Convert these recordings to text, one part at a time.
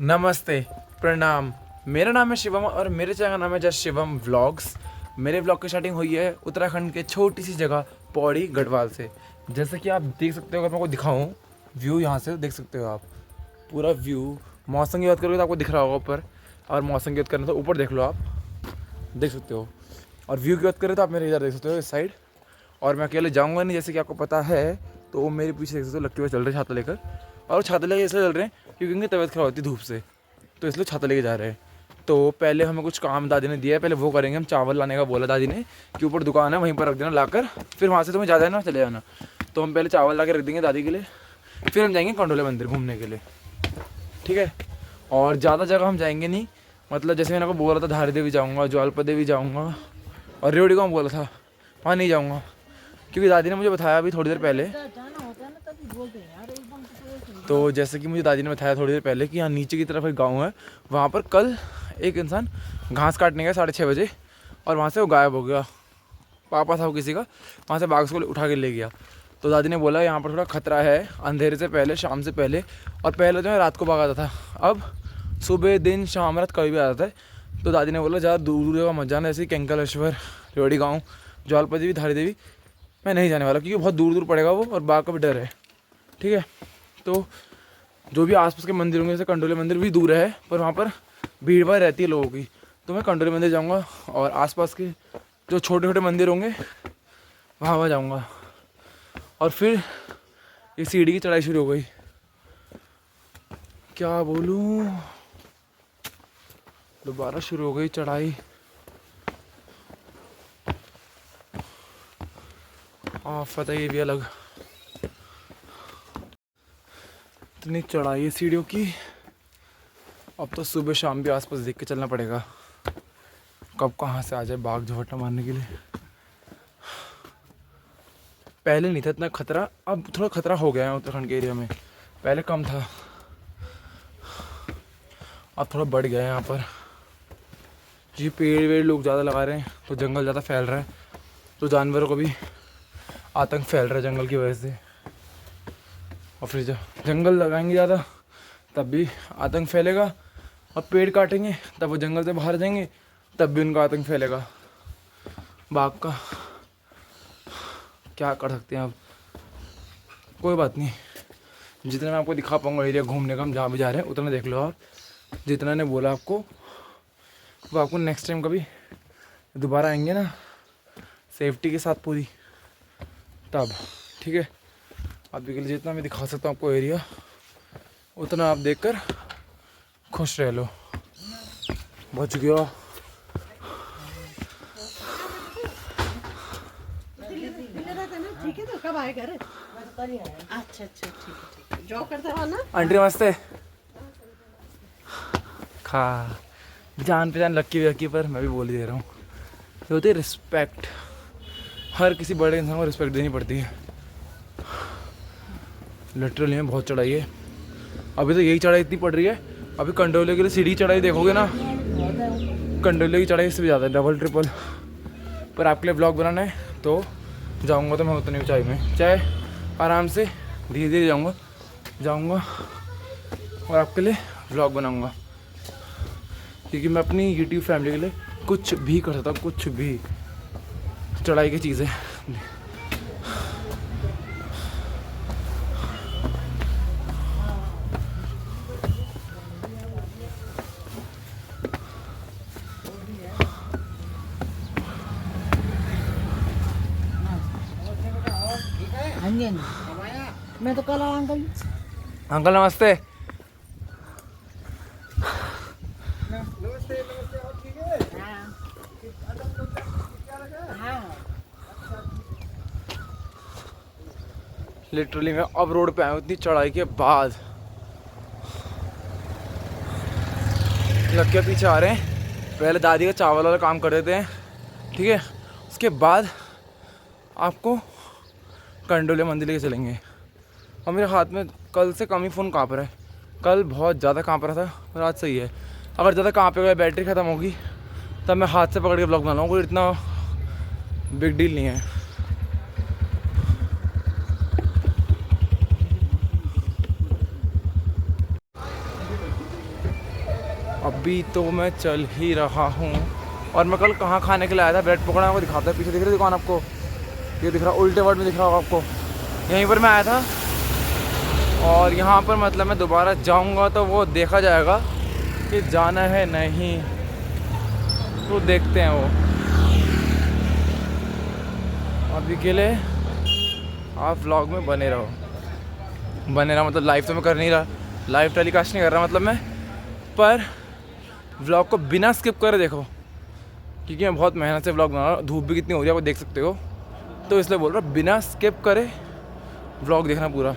नमस्ते, प्रणाम। मेरा नाम है शिवम और मेरे चैनल का नाम है जस्ट शिवम व्लॉग्स। मेरे व्लॉग की स्टार्टिंग हुई है उत्तराखंड के छोटी सी जगह पौड़ी गढ़वाल से। जैसे कि आप देख सकते हो, अगर मैं आपको दिखाऊं व्यू, यहाँ से देख सकते हो आप पूरा व्यू। मौसम की बात करोगे तो आपको दिख रहा होगा ऊपर, और मौसम की बात करें तो ऊपर देख लो, आप देख सकते हो। और व्यू की बात करें तो आप मेरे इधर देख सकते हो, इस साइड। और मैं अकेले जाऊँगा नहीं, जैसे कि आपको पता है। तो वो मेरे पीछे देख सकते हो, लक्की भाई चल रहे हैं छाता लेकर। और छाता लेकर इसलिए चल रहे हैं क्योंकि उनकी तबीयत खराब होती है धूप से, तो इसलिए छाता लेके जा रहे हैं। तो पहले हमें कुछ काम दादी ने दिया है, पहले वो करेंगे। हम चावल लाने का बोला दादी ने कि ऊपर दुकान है वहीं पर रख देना लाकर, फिर वहाँ से तुम्हें जा जाना चले जाना। तो हम पहले चावल ला के रख देंगे दादी के लिए, फिर हम जाएंगे कंडोले मंदिर घूमने के लिए, ठीक है। और ज़्यादा जगह हम जाएंगे नहीं, मतलब जैसे मैंने आपको बोला था धारी देवी जाऊँगा, ज्वालपा देवी जाऊँगा, और रेवड़ी गाँव बोला था, वहाँ नहीं जाऊँगा क्योंकि दादी ने मुझे बताया अभी थोड़ी देर पहले। तो जैसे कि मुझे दादी ने बताया थोड़ी देर पहले कि यहाँ नीचे की तरफ एक गांव है, वहाँ पर कल एक इंसान घास काटने गया 6:30 बजे, और वहाँ से वो गायब हो गया। पापा था वो किसी का, वहाँ से बाघ को उठा के ले गया। तो दादी ने बोला यहाँ पर थोड़ा खतरा है, अंधेरे से पहले, शाम से पहले। और पहले जो है रात को बाघ आता था, अब सुबह दिन शाम रात कभी भी आ जाता है। तो दादी ने बोला ज़्यादा दूर दूर जगह मत जाना, जैसे कैंकलेश्वर, रेवड़ी गाँव, ज्वालपा देवी, धारी देवी मैं नहीं जाने वाला क्योंकि बहुत दूर दूर पड़ेगा वो, और बाघ का भी डर है, ठीक है। तो जो भी आसपास के मंदिर होंगे, जैसे कंडोले मंदिर भी दूर है पर वहाँ पर भीड़ भाड़ रहती है लोगों की, तो मैं कंडोले मंदिर जाऊँगा। और आसपास के जो छोटे छोटे मंदिर होंगे वहाँ जाऊँगा। और फिर ये सीढ़ी की चढ़ाई शुरू हो गई, क्या बोलूँ, दोबारा शुरू हो गई चढ़ाई। आफत है ये भी अलग, इतनी चढ़ाई है सीढ़ियों की। अब तो सुबह शाम भी आसपास देख के चलना पड़ेगा, कब कहाँ से आ जाए बाघ झपट्टा मारने के लिए। पहले नहीं था इतना खतरा, अब थोड़ा खतरा हो गया है उत्तराखंड के एरिया में, पहले कम था, अब थोड़ा बढ़ गया है यहाँ पर। जी पेड़ वेड़ लोग ज़्यादा लगा रहे हैं तो जंगल ज़्यादा फैल रहा है, तो जानवरों को भी आतंक फैल रहा है जंगल की वजह से। और फिर जब जंगल लगाएंगे ज़्यादा तब भी आतंक फैलेगा, और पेड़ काटेंगे तब वो जंगल से बाहर जाएंगे तब भी उनका आतंक फैलेगा बाघ का। क्या कर सकते हैं अब, कोई बात नहीं। जितना मैं आपको दिखा पाऊँगा एरिया घूमने का, हम जहाँ भी जा रहे हैं उतना देख लो आप। जितना ने बोला आपको वो आपको नेक्स्ट टाइम कभी दोबारा आएंगे ना सेफ्टी के साथ पूरी, तब ठीक है। अभी के लिए जितना मैं दिखा सकता हूँ आपको एरिया, उतना आप देखकर खुश रह लो। बच गया। ठीक है, तो कब आए घर? अच्छा अच्छा, ठीक है, जॉब करता हो ना? आंटी नमस्ते। खा जान पहचान लक्की वक्की, पर मैं भी बोल ही दे रहा हूँ, ये होती है रिस्पेक्ट। हर किसी बड़े इंसान को रिस्पेक्ट देनी पड़ती है। लिटरली में बहुत चढ़ाई है, अभी तो यही चढ़ाई इतनी पड़ रही है। अभी कंडोले के लिए सीढ़ी चढ़ाई देखोगे ना, कंडोले की चढ़ाई इससे भी ज़्यादा है, डबल ट्रिपल। पर आपके लिए ब्लॉग बनाना है तो जाऊँगा तो मैं उतनी ऊँचाई में, चाहे आराम से धीरे धीरे जाऊँगा और आपके लिए ब्लॉग बनाऊँगा, क्योंकि मैं अपनी यूट्यूब फैमिली के लिए कुछ भी कर सकता हूँ, कुछ भी। चढ़ाई की चीज़ें हाँ जी, मैं तो कल आया अंकल। अंकल नमस्ते। लिटरली मैं अब रोड पे आया हूँ इतनी चढ़ाई के बाद। लड़के पीछे आ रहे हैं, पहले दादी का चावल वाला काम कर देते हैं, ठीक है। उसके बाद आपको कंडोले मंदिर लेके चलेंगे। और मेरे हाथ में कल से कम ही फ़ोन काँप रहा है, कल बहुत ज़्यादा काँप रहा था और आज सही है। अगर ज़्यादा काँपेगा, बैटरी ख़त्म होगी, तब मैं हाथ से पकड़ के ब्लॉग बना लूँगा, कोई इतना बिग डील नहीं है। अभी तो मैं चल ही रहा हूँ। और मैं कल कहाँ खाने के लिए आया था, ब्रेड पकौड़ा आपको दिखाता है। पीछे दिख रही दुकान आपको, ये दिख रहा उल्टे वर्ड में दिख रहा होगा आपको, यहीं पर मैं आया था। और यहाँ पर मतलब मैं दोबारा जाऊँगा तो वो देखा जाएगा कि जाना है नहीं, तो देखते हैं वो। अभी के लिए आप व्लॉग में बने रहो, मतलब लाइव तो मैं कर नहीं रहा, लाइव टेलीकास्ट नहीं कर रहा मतलब मैं, पर व्लॉग को बिना स्किप करे देखो, क्योंकि मैं बहुत मेहनत से व्लॉग बना रहा हूँ। धूप भी कितनी हो रही है आप देख सकते हो, तो इसलिए बोल रहा हूँ बिना स्किप करे व्लॉग देखना पूरा।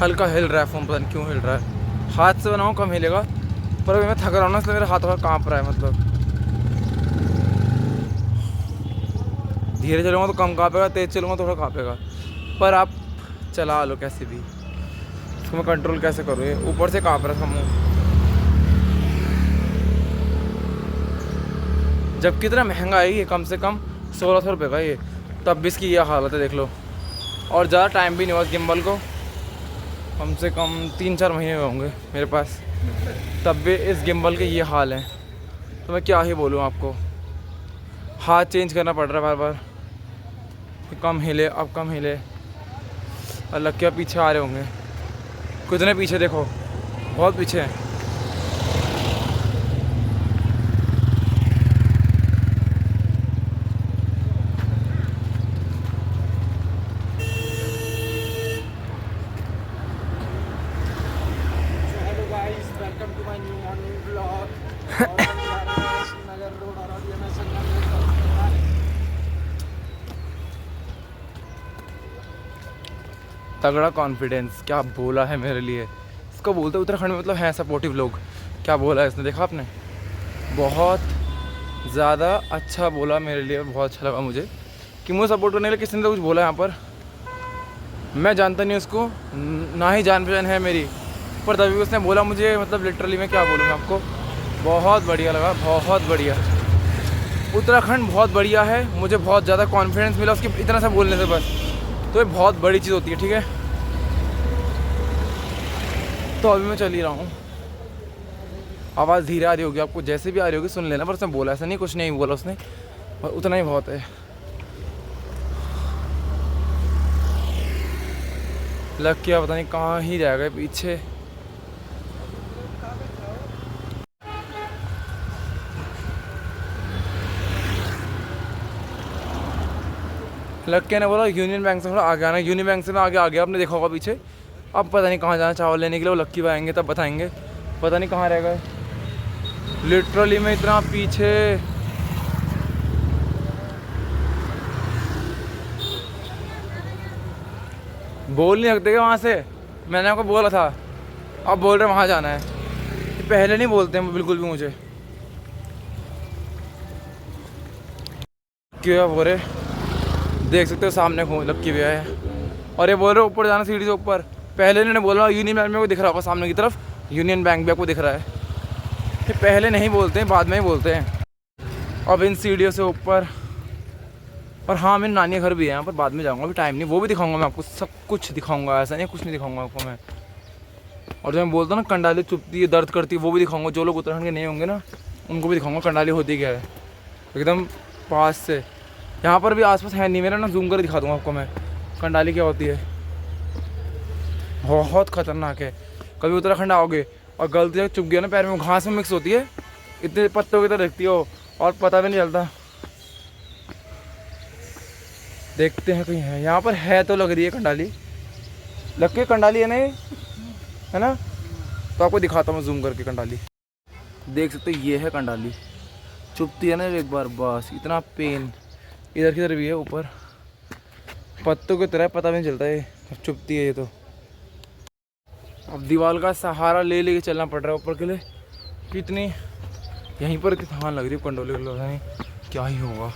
हल्का हिल रहा है फ़ोन, पता नहीं क्यों हिल रहा है। हाथ से बनाऊँ कम हिलेगा, पर अभी मैं थक रहा हूँ ना, इसलिए मेरा हाथ थोड़ा काँप रहा है। मतलब धीरे चलूँगा तो कम काँपेगा, तेज़ चलूँगा तो थोड़ा काँपेगा। पर आप चला लो कैसे भी, इसको मैं कंट्रोल कैसे करूँ, ये ऊपर से काँप रहा था मुँह। जबकि इतना महंगा है ये, कम से कम 1600 रुपये का ये, तब भी इसकी ये हालत है देख लो। और ज़्यादा टाइम भी नहीं हुआ गिम्बल को, कम से कम 3-4 महीने हुए होंगे मेरे पास, तब भी इस गिम्बल के ये हाल हैं। तो मैं क्या ही बोलूँ आपको, हाथ चेंज करना पड़ रहा है बार बार, कम हिले अब कम हिले। और लग के पीछे आ रहे होंगे, कितने पीछे देखो, बहुत पीछे हैं। तगड़ा कॉन्फिडेंस क्या बोला है मेरे लिए, इसको बोलते उत्तराखंड में मतलब हैं सपोर्टिव लोग। क्या बोला है इसने, देखा आपने, बहुत ज़्यादा अच्छा बोला मेरे लिए, बहुत अच्छा लगा मुझे कि मुझे सपोर्ट करने के लिए किसी ने तो कुछ बोला यहाँ पर। मैं जानता नहीं उसको, ना ही जान पहचान है मेरी, पर तभी उसने बोला मुझे, मतलब लिटरली मैं क्या बोलूँ आपको, बहुत बढ़िया लगा, बहुत बढ़िया। उत्तराखंड बहुत बढ़िया है, मुझे बहुत ज़्यादा कॉन्फिडेंस मिला उसके इतना सा बोलने से बस, तो ये बहुत बड़ी चीज़ होती है, ठीक है। तो अभी मैं चल ही रहा हूँ, आवाज़ धीरे आ रही होगी आपको, जैसे भी आ रही होगी सुन लेना, पर उसने बोला ऐसा नहीं, कुछ नहीं बोला उसने, और उतना ही बहुत है। लग क्या पता नहीं कहाँ ही जाएगा पीछे। लग के ने बोला यूनियन बैंक से थोड़ा आगे आना, यूनियन बैंक से मैं आगे आ गया, आपने देखा होगा पीछे। अब पता नहीं कहाँ जाना चावल लेने के लिए, वो लक्की भाई आएंगे तब बताएंगे, पता नहीं कहाँ रह गए। लिटरली मैं इतना पीछे, बोल नहीं सकते वहाँ से, मैंने आपको बोला था, अब बोल रहे वहाँ जाना है। पहले नहीं बोलते हैं बिल्कुल भी मुझे, क्या बोल रहे देख सकते हो सामने लक्की भैया है, और ये बोल रहे ऊपर जाना सीढ़ी से ऊपर। पहले इन्होंने बोला यूनियन बैंक में को दिख रहा होगा सामने की तरफ, यूनियन बैंक भी आपको दिख रहा है। ये पहले नहीं बोलते हैं, बाद में ही बोलते हैं। अब इन सीढ़ियों से ऊपर, और हाँ मेरी नानी घर भी है यहाँ पर, बाद में जाऊँगा, अभी टाइम नहीं, वो भी दिखाऊंगा मैं आपको, सब कुछ दिखाऊंगा, ऐसा नहीं कुछ नहीं दिखाऊंगा आपको मैं। और जो मैं बोलता हूँ ना कंडाली चुभती है दर्द करती है, वो भी दिखाऊंगा। जो लोग उत्तराखंड के नहीं होंगे ना उनको भी दिखाऊंगा कंडाली होती क्या है, एकदम पास से। यहाँ पर भी आसपास है नहीं मेरा ना, जूम कर दिखा दूँगा आपको मैं कंडाली क्या होती है, बहुत ख़तरनाक है। कभी उत्तराखंड आओगे और गलती से चुभ गया ना पैर में, घास में मिक्स होती है, इतने पत्तों की तरह दिखती हो और पता भी नहीं चलता। देखते हैं कहीं है, यहाँ पर है तो लग रही है कंडाली, लग के कंडाली है ना ये, है ना, तो आपको दिखाता हूँ जूम करके कंडाली। देख सकते हो ये है कंडाली, चुभती है ना एक बार बस, इतना पेन, इधर की तरफ भी है ऊपर, पत्तों की तरह पता भी नहीं चलता है, अब चुपती है ये तो। अब दीवार का सहारा ले लेके चलना पड़ रहा है ऊपर के लिए। कितनी यहीं पर इतनी थकान लग रही है, कंडोले के नहीं क्या ही होगा।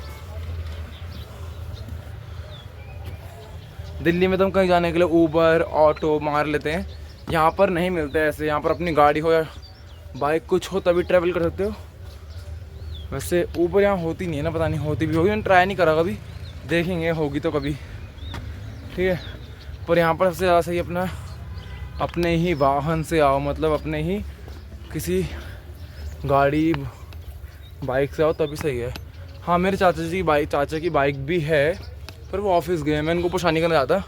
दिल्ली में तो हम कहीं जाने के लिए ऊबर ऑटो मार लेते हैं, यहाँ पर नहीं मिलते ऐसे। यहाँ पर अपनी गाड़ी हो या बाइक कुछ हो तभी ट्रैवल कर सकते हो। वैसे ऊबर यहाँ होती नहीं है ना, पता नहीं होती भी होगी, मैंने ट्राई नहीं करा कभी, देखेंगे होगी तो कभी, ठीक है। पर यहाँ पर सबसे ज़्यादा सही अपना अपने ही वाहन से आओ, मतलब अपने ही किसी गाड़ी बाइक से आओ तभी सही है। हाँ मेरे चाचा की बाइक भी है, पर वो ऑफिस गए, मैं उनको परेशानी करना चाहता।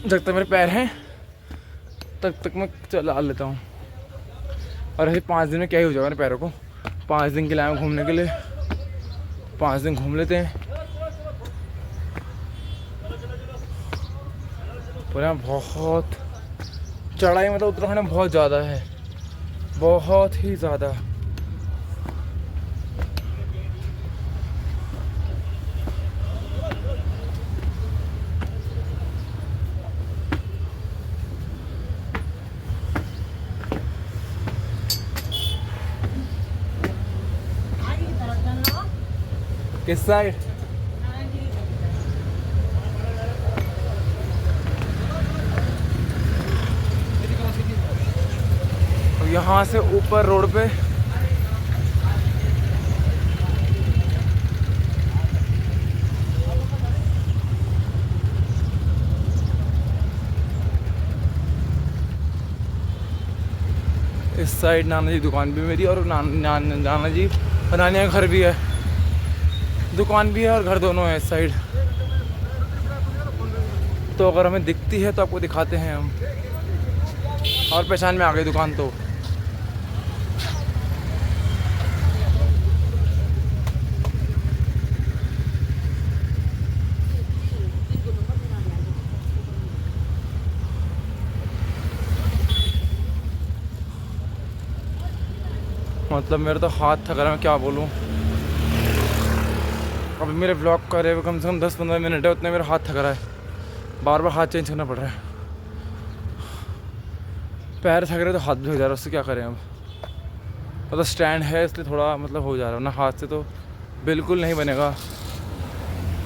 जब तक मेरे पैर हैं तब तक मैं चला लेता हूँ। और ऐसे 5 दिन में क्या ही हो जाएगा मेरे पैरों को। 5 दिन के लिए आए घूमने के लिए, 5 दिन घूम लेते हैं। पर यहाँ बहुत चढ़ाई, मतलब उत्तराखंड में बहुत ज़्यादा है, बहुत ही ज़्यादा। किस साइड? यहाँ से ऊपर रोड पे इस साइड नाना जी दुकान भी मेरी, और नाना जी और नानी का घर भी है, दुकान भी है और घर दोनों है इस साइड। तो अगर हमें दिखती है तो आपको दिखाते हैं हम, और पहचान में आ गई दुकान तो। मतलब मेरा तो हाथ थक रहा है, मैं क्या बोलूँ। अभी मेरे व्लॉग कर रहे हुए कम से कम 10-15 मिनट है, उतने मेरा हाथ थक रहा है, बार बार हाथ चेंज करना पड़ रहा है। पैर थक रहे तो हाथ भी हो जा रहा है, उससे क्या करें अब। मतलब स्टैंड है इसलिए थोड़ा मतलब हो जा रहा है, वरना हाथ से तो बिल्कुल नहीं बनेगा।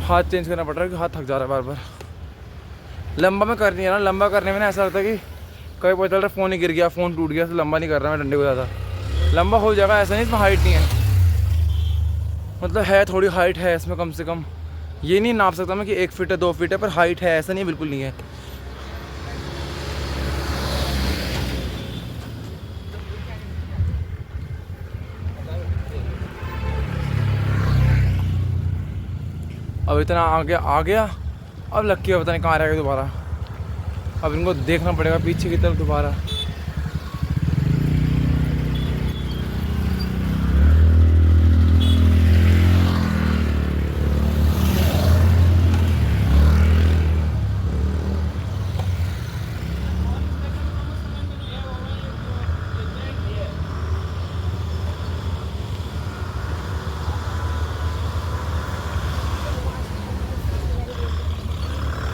हाथ चेंज करना पड़ रहा है कि हाथ थक जा रहा है बार बार। लंबा में करनी है ना, लंबा करने में ना ऐसा लगता है कि कभी पता चल रहा है फ़ोन ही गिर गया, फ़ोन टूट गया, तो लंबा नहीं कर रहा मैं डंडे को ज़्यादा। लंबा हो जाएगा, ऐसा नहीं इसमें हाइट नहीं है, मतलब है थोड़ी हाइट है इसमें कम से कम। ये नहीं नाप सकता मैं कि 1 फीट है 2 फीट है, पर हाइट है, ऐसा नहीं बिल्कुल नहीं है। अब इतना आगे आ गया, अब लक्की पता नहीं कहाँ रहेगा दोबारा। अब इनको देखना पड़ेगा पीछे की तरफ दोबारा।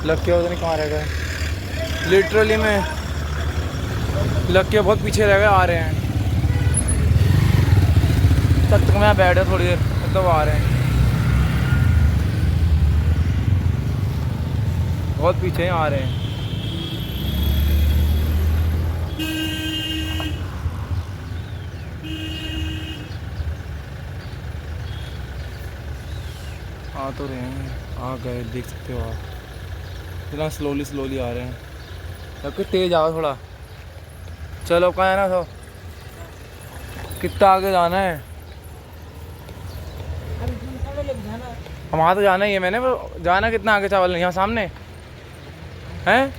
लक्की पता नहीं कहाँ रह गए, लिटरली में लक्की बहुत पीछे रह गए, आ रहे हैं। तक मैं यहाँ बैठा थोड़ी देर, मतलब आ रहे हैं, बहुत पीछे आ रहे हैं। आ तो रहे हैं, आ गए, देख सकते हो आप, इतना स्लोली आ रहे हैं। तब तेज आओ थोड़ा, चलो कहाँ है ना, तो कितना आगे जाना है, हम वहाँ तो जाना ही है मैंने, पर जाना कितना आगे चावल, यहाँ सामने हैं।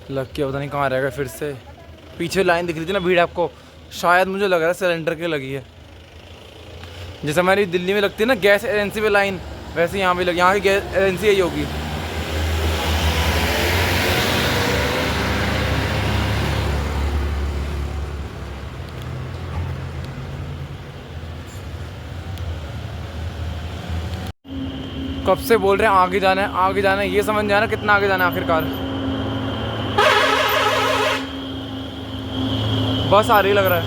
लक्की पता नहीं कहाँ रह गए फिर से, पीछे लाइन दिख रही थी ना भीड़ आपको, शायद मुझे लग रहा है सिलेंडर की लगी है। जैसे हमारी दिल्ली में लगती है ना गैस एजेंसी पे लाइन, वैसे यहाँ भी लगी, यहाँ की गैस एजेंसी यही होगी। कब से बोल रहे हैं आगे जाना है आगे जाना है, ये समझ नहीं आ रहा कितना आगे जाना है आखिरकार। बस आ रही लग रहा है,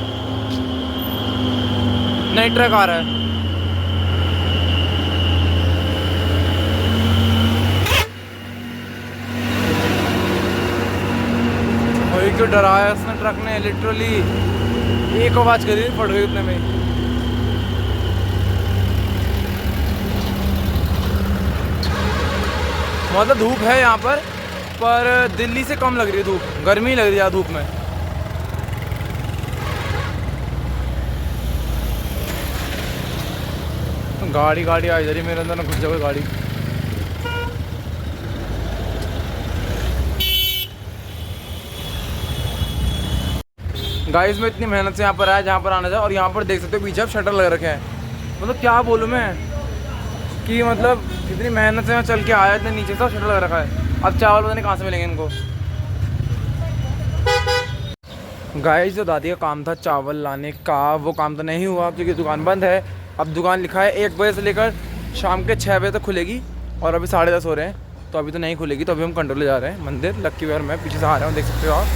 नहीं ट्रक आ रहा है। वही क्यों डराया उसने ट्रक ने, लिटरली एक आवाज करी फट गई उतने में। मतलब धूप है यहाँ पर दिल्ली से कम लग रही है धूप, गर्मी लग रही है धूप में। गाड़ी गाड़ी आ जा रही मेरे अंदर ना, घुस जाओ गाड़ी। गाइस मैं इतनी मेहनत से यहाँ पर आया जहाँ पर आना था, और यहाँ पर देख सकते हो पीछे अब शटर लग रखे हैं। मतलब क्या बोलूँ मैं कि मतलब इतनी मेहनत से मैं चल के आया, इतने नीचे से शटर लग रखा है। अब चावल पता नहीं कहाँ से मिलेंगे इनको। गाइस जो दादी का काम था चावल लाने का, वो काम तो नहीं हुआ क्योंकि दुकान बंद है। अब दुकान लिखा है 1 बजे से लेकर शाम के 6 बजे तक खुलेगी, और अभी 10:30 हो रहे हैं, तो अभी तो नहीं खुलेगी। तो अभी हम कंट्रोल जा रहे हैं मंदिर, लक्की विहार में पीछे से आ रहे हैं, देख सकते हो आप।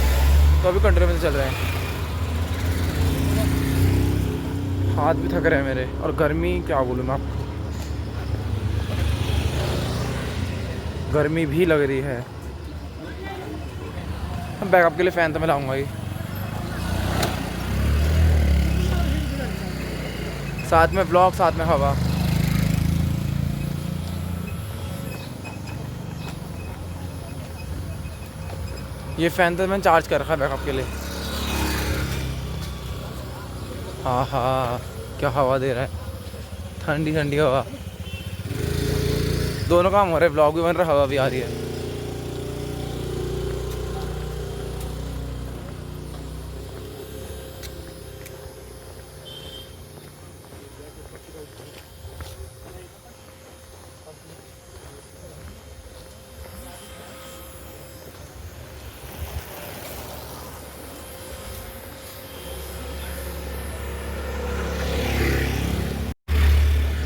तो अभी कंट्रोल में से चल रहे हैं। हाथ भी थक रहे हैं मेरे, और गर्मी क्या बोलूँ मैं आपको, गर्मी भी लग रही है। बैकअप के लिए फ़ैन तो मैं लाऊंगा ही, साथ में ब्लॉग साथ में हवा। ये फ़ैन तो मैंने चार्ज कर रखा है बैकअप के लिए। हाँ हाँ क्या हवा दे रहा है, ठंडी ठंडी हवा। दोनों काम हो रहे हैं, ब्लॉग भी बन रहा है, हवा भी आ रही है।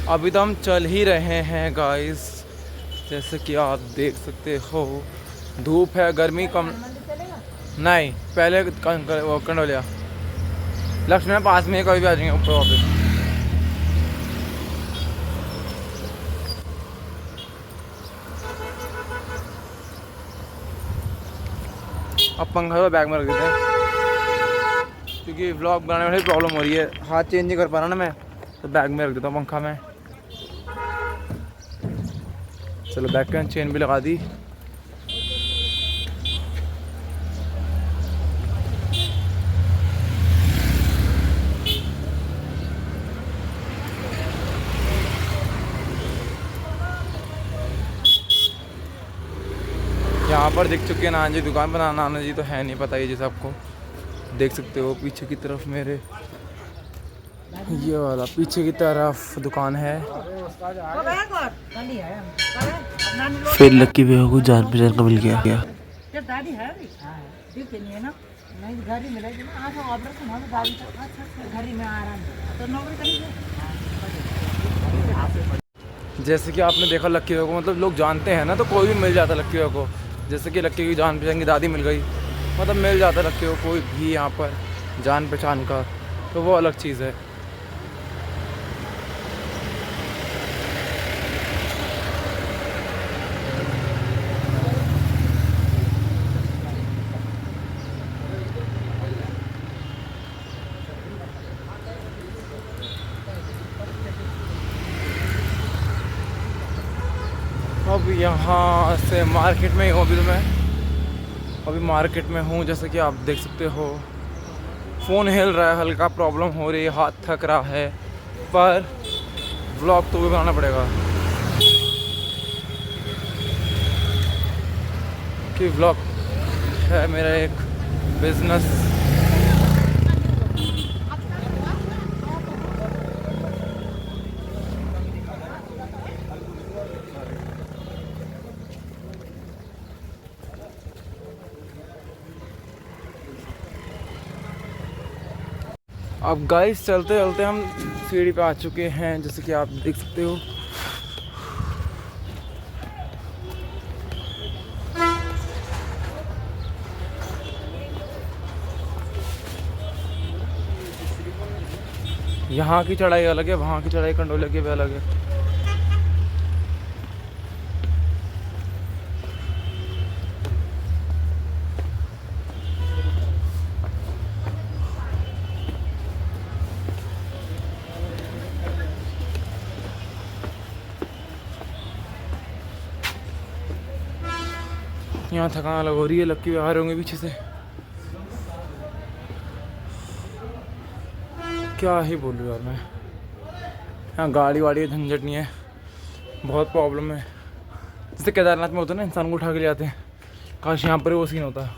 अभी तो हम चल ही रहे हैं गाइस, जैसे कि आप देख सकते हो। धूप है, गर्मी कम नहीं, पहले कंडोलिया लक्ष्मी में पास में, कभी भी आ जाएंगे ऊपर वापस। अब पंखा तो बैग में रख देते हैं क्योंकि व्लॉग बनाने में प्रॉब्लम हो रही है, हाथ चेंज नहीं कर पा रहा ना मैं, तो बैग में रख देता हूँ पंखा में। चलो बैग का चेन भी लगा दी। यहाँ पर दिख चुकी है नाना जी दुकान पर, नाना जी तो है नहीं, पता ही जैसे आपको देख सकते हो पीछे की तरफ मेरे, ये वाला पीछे की तरफ दुकान है। फिर लक्की भैया को जान पहचान का मिल गया। जैसे कि आपने देखा लक्की भैया को, मतलब लोग जानते हैं ना, तो कोई भी मिल जाता लक्की भैया को। जैसे कि लक्की की जान पहचान की दादी मिल गई, मतलब मिल जाता लक्की को कोई भी यहाँ पर जान पहचान का, तो वो अलग चीज़ है। अब यहाँ से मार्केट में ही हूँ, अभी तो मैं अभी मार्केट में हूँ। जैसे कि आप देख सकते हो फ़ोन हिल रहा है, हल्का प्रॉब्लम हो रही है, हाथ थक रहा है, पर व्लॉग तो भी बनाना पड़ेगा कि व्लॉग है मेरा एक बिजनेस। अब गाइस चलते चलते हम सीढ़ी पे आ चुके हैं, जैसे कि आप देख सकते हो। यहाँ की चढ़ाई अलग है, वहाँ की चढ़ाई कंडोले की भी अलग है। यहाँ थकान अलग हो रही है, लक्की भी आ रहे होंगे पीछे से। क्या ही बोलूँ यार मैं, यहाँ गाड़ी वाड़ी का झंझट नहीं है, बहुत प्रॉब्लम है। जैसे केदारनाथ में होता है ना, इंसान को उठा के ले आते हैं, काश यहाँ पर वो सीन होता।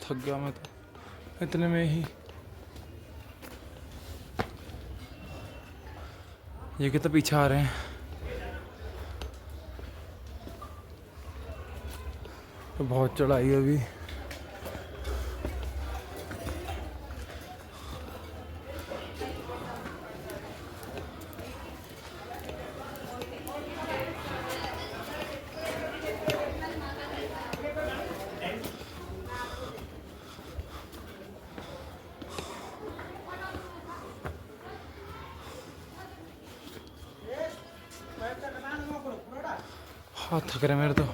थक गया मैं तो इतने में ही। ये कितना पीछे आ रहे हैं। तो बहुत चढ़ाई है अभी। हाथ थक रहे मेरे तो।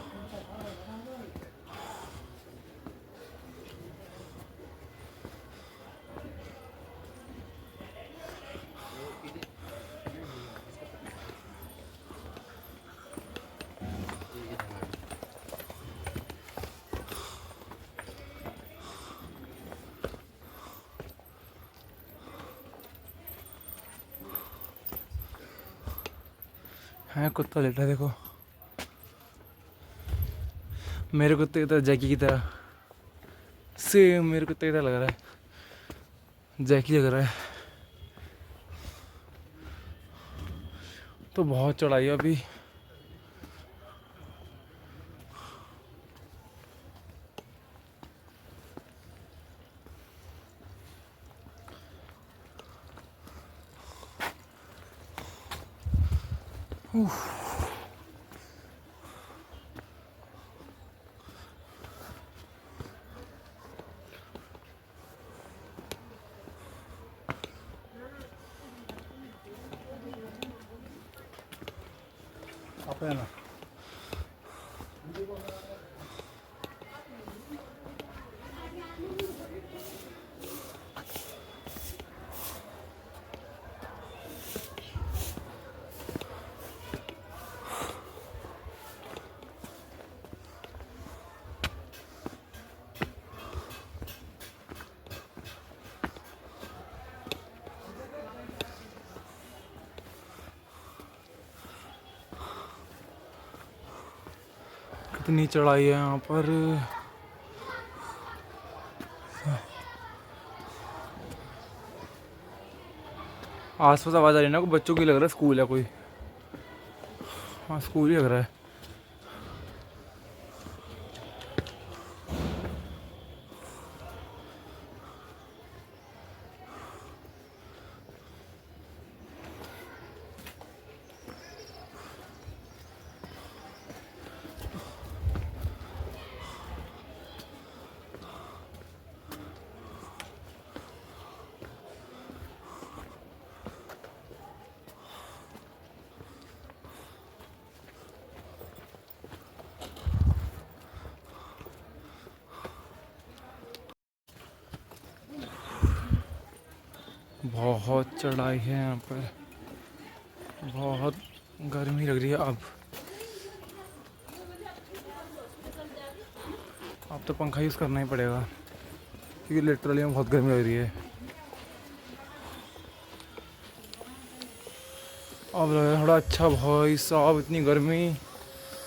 है कुत्ता लेटा देखो, मेरे कुत्ते की तरह, जैकी की तरह, सेम मेरे कुत्ते की तरह लग रहा है, जैकी लग रहा है। तो बहुत चढ़ाई है अभी। Apenas. कितनी चढ़ाई है यहाँ पर। आसपास आवाज़ आ रही है ना, कोई बच्चों की लग रहा है, स्कूल है कोई। हाँ स्कूल ही लग रहा है। बहुत चढ़ाई है यहाँ पर, बहुत गर्मी लग रही है अब तो पंखा यूज़ करना ही पड़ेगा, क्योंकि लिटरली में बहुत गर्मी लग रही है। अब लग रहा है थोड़ा अच्छा, भाई साहब इतनी गर्मी,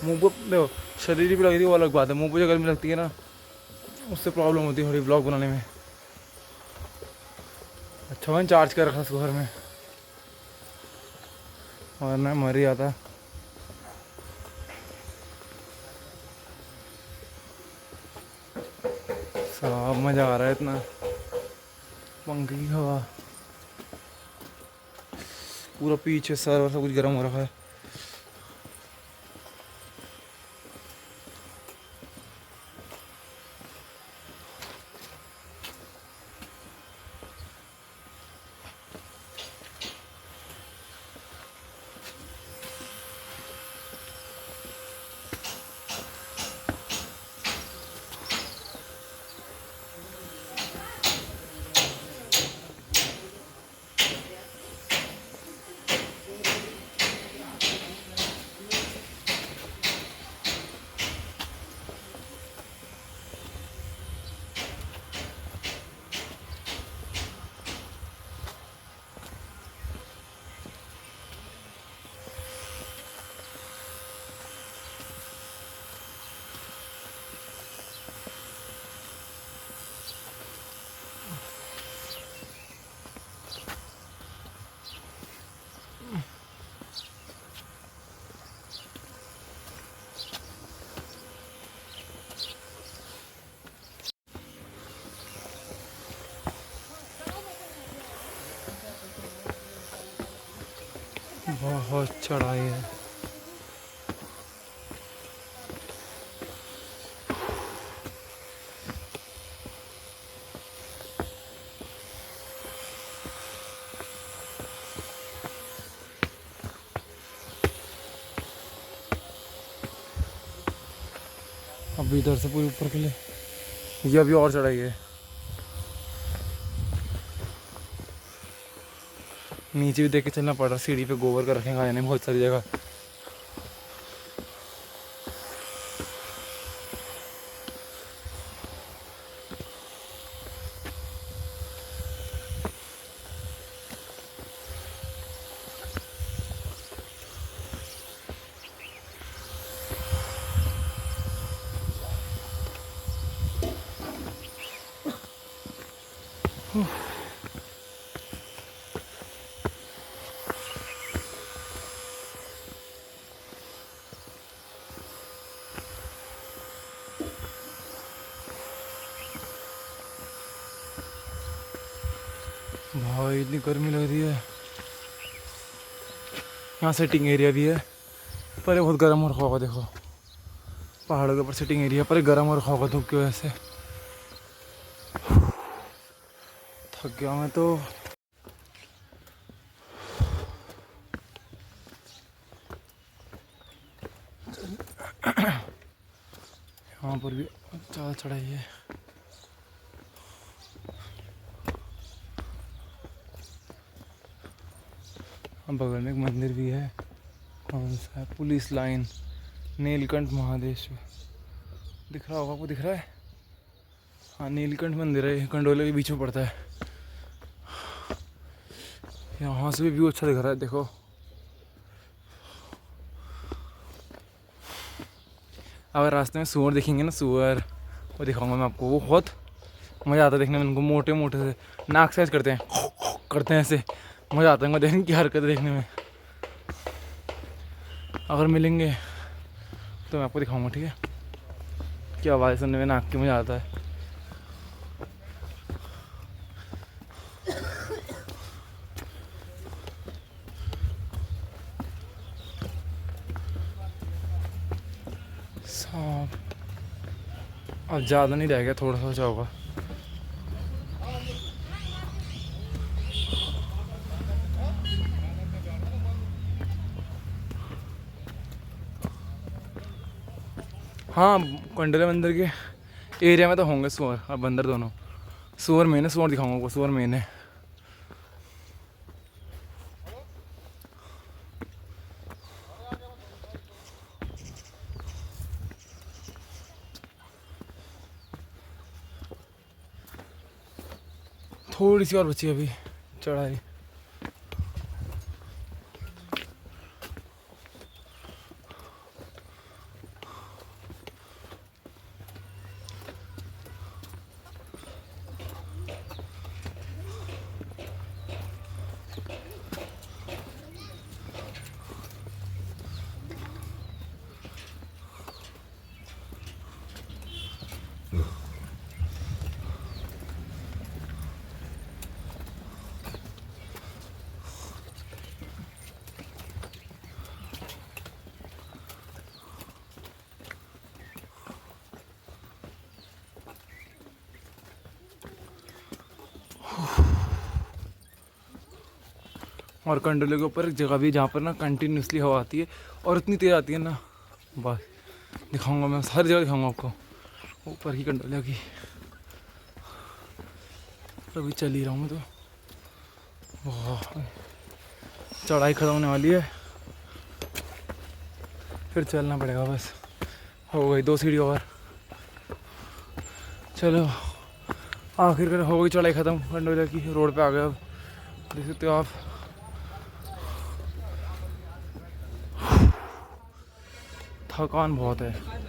मुँह पर देखो, शरीर भी लग रही है वो अलग बात है, मुँह पर जो गर्मी लगती है ना, उससे प्रॉब्लम होती है थोड़ी ब्लॉग बनाने में। अच्छा मैंने चार्ज कर रखा उसको घर में। और मैं मर ही आता। साहब मज़ा आ रहा है इतना, पंखे की हवा, पूरा पीछे सर और सब कुछ गर्म हो रखा है। बहुत चढ़ाई है। अभी इधर से पूरी ऊपर के लिए ये अभी और चढ़ाई है। नीचे भी देख के चलना पड़ रहा, सीढ़ी पे गोबर का रखेंगे यानी बहुत सारी जगह। भाई इतनी गर्मी लग रही है। यहाँ सिटिंग एरिया भी है, पर ये बहुत गर्म और रखा होगा। देखो पहाड़ों के ऊपर सिटिंग एरिया, पर ये गर्म और रखा होगा धूप की वजह से। थक गया मैं तो। यहाँ पर भी ज़्यादा चढ़ाई है। बगल में एक मंदिर भी है, कौन सा है, पुलिस लाइन, नीलकंठ महादेश्वर। दिख रहा होगा आपको, दिख रहा है? हाँ नीलकंठ मंदिर है, कंडोले के बीच में पड़ता है। यहाँ से भी व्यू अच्छा दिख रहा है। देखो अगर रास्ते में सूअर दिखेंगे ना, सूअर वो दिखाऊंगा मैं आपको। वो बहुत मज़ा आता है देखने में। उनको मोटे मोटे से नाक साइज करते हैं ऐसे। मज़ा आता है उनको देखने की हरकत देखने में। अगर मिलेंगे तो मैं आपको दिखाऊंगा, ठीक है? क्या आवाज़ सुनने में नाक की मज़ा आता है। सांप अब ज़्यादा नहीं रह गया, थोड़ा सा बचा होगा। हाँ कंडोले मंदिर के एरिया में तो होंगे सूअर और बंदर दोनों। सूअर मेन है, सूअर दिखाऊंगा आपको, सूअर मेन है। थोड़ी सी और बची अभी चढ़ाई। और कंडोले के ऊपर एक जगह भी जहाँ पर ना कंटिन्यूसली हवा आती है और इतनी तेज़ आती है ना, बस दिखाऊंगा मैं, हर जगह दिखाऊंगा आपको ऊपर की कंडोले की। अभी चल ही रहा हूँ मैं तो। वाह, चढ़ाई खत्म होने वाली है, फिर चलना पड़ेगा बस। हो गई 2 सीढ़ी और, चलो आखिरकार हो गई चढ़ाई ख़त्म। कंडोले की रोड पे आ गए, अब देख सकते हो आप। थकान बहुत है।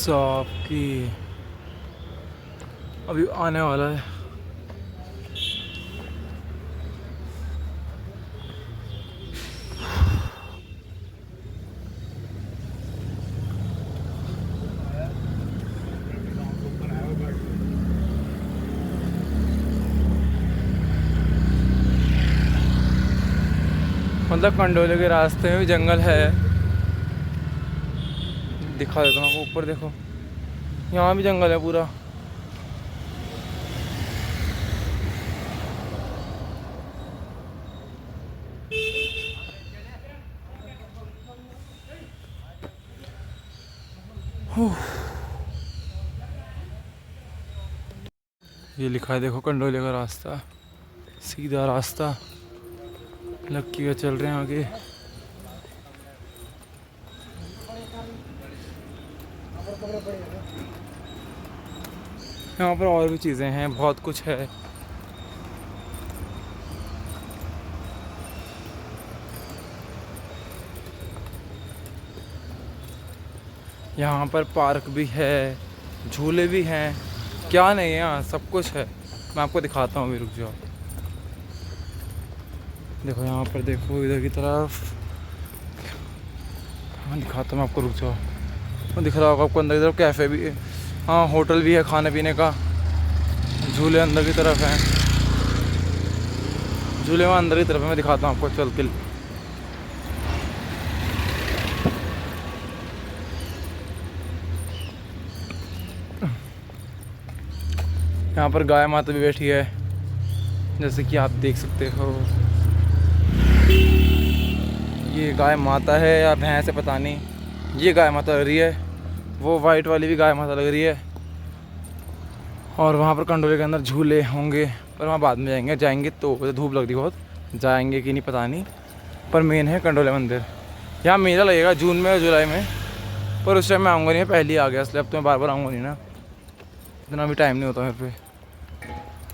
सबकी अभी आने वाला है। मतलब कंडोले के रास्ते में भी जंगल है, दिखा देता हूँ आपको। ऊपर देखो, यहाँ भी जंगल है पूरा। ये लिखा है देखो, कंडोले का रास्ता, सीधा रास्ता। लक्की का चल रहे हैं आगे। यहाँ पर और भी चीज़ें हैं, बहुत कुछ है। यहाँ पर पार्क भी है, झूले भी हैं, क्या नहीं है, यहाँ सब कुछ है। मैं आपको दिखाता हूँ, अभी रुक जाओ। देखो यहाँ पर, देखो इधर की तरफ। हाँ दिखाता हूँ मैं आपको, रुक जाओ। वो दिख रहा होगा आपको, अंदर की तरफ कैफ़े भी है, हाँ होटल भी है खाने पीने का। झूले अंदर की तरफ हैं, झूले वहाँ अंदर की तरफ है, मैं दिखाता हूँ आपको चल के। यहाँ पर गाय माता भी बैठी है, जैसे कि आप देख सकते हो। ये गाय माता है या भैंस है पता नहीं, ये गाय माता लग रही है। वो वाइट वाली भी गाय माता लग रही है। और वहाँ पर कंडोले के अंदर झूले होंगे, पर वहाँ बाद में जाएंगे तो धूप लग रही बहुत, जाएंगे कि नहीं पता नहीं। पर मेन है कंडोले मंदिर। यहाँ मेला लगेगा जून में और जुलाई में, पर उस टाइम मैं आऊँगा नहीं, पहले ही आ गया, इसलिए अब तो मैं बार बार आऊँगा नहीं ना, इतना भी टाइम नहीं होता मेरे पे।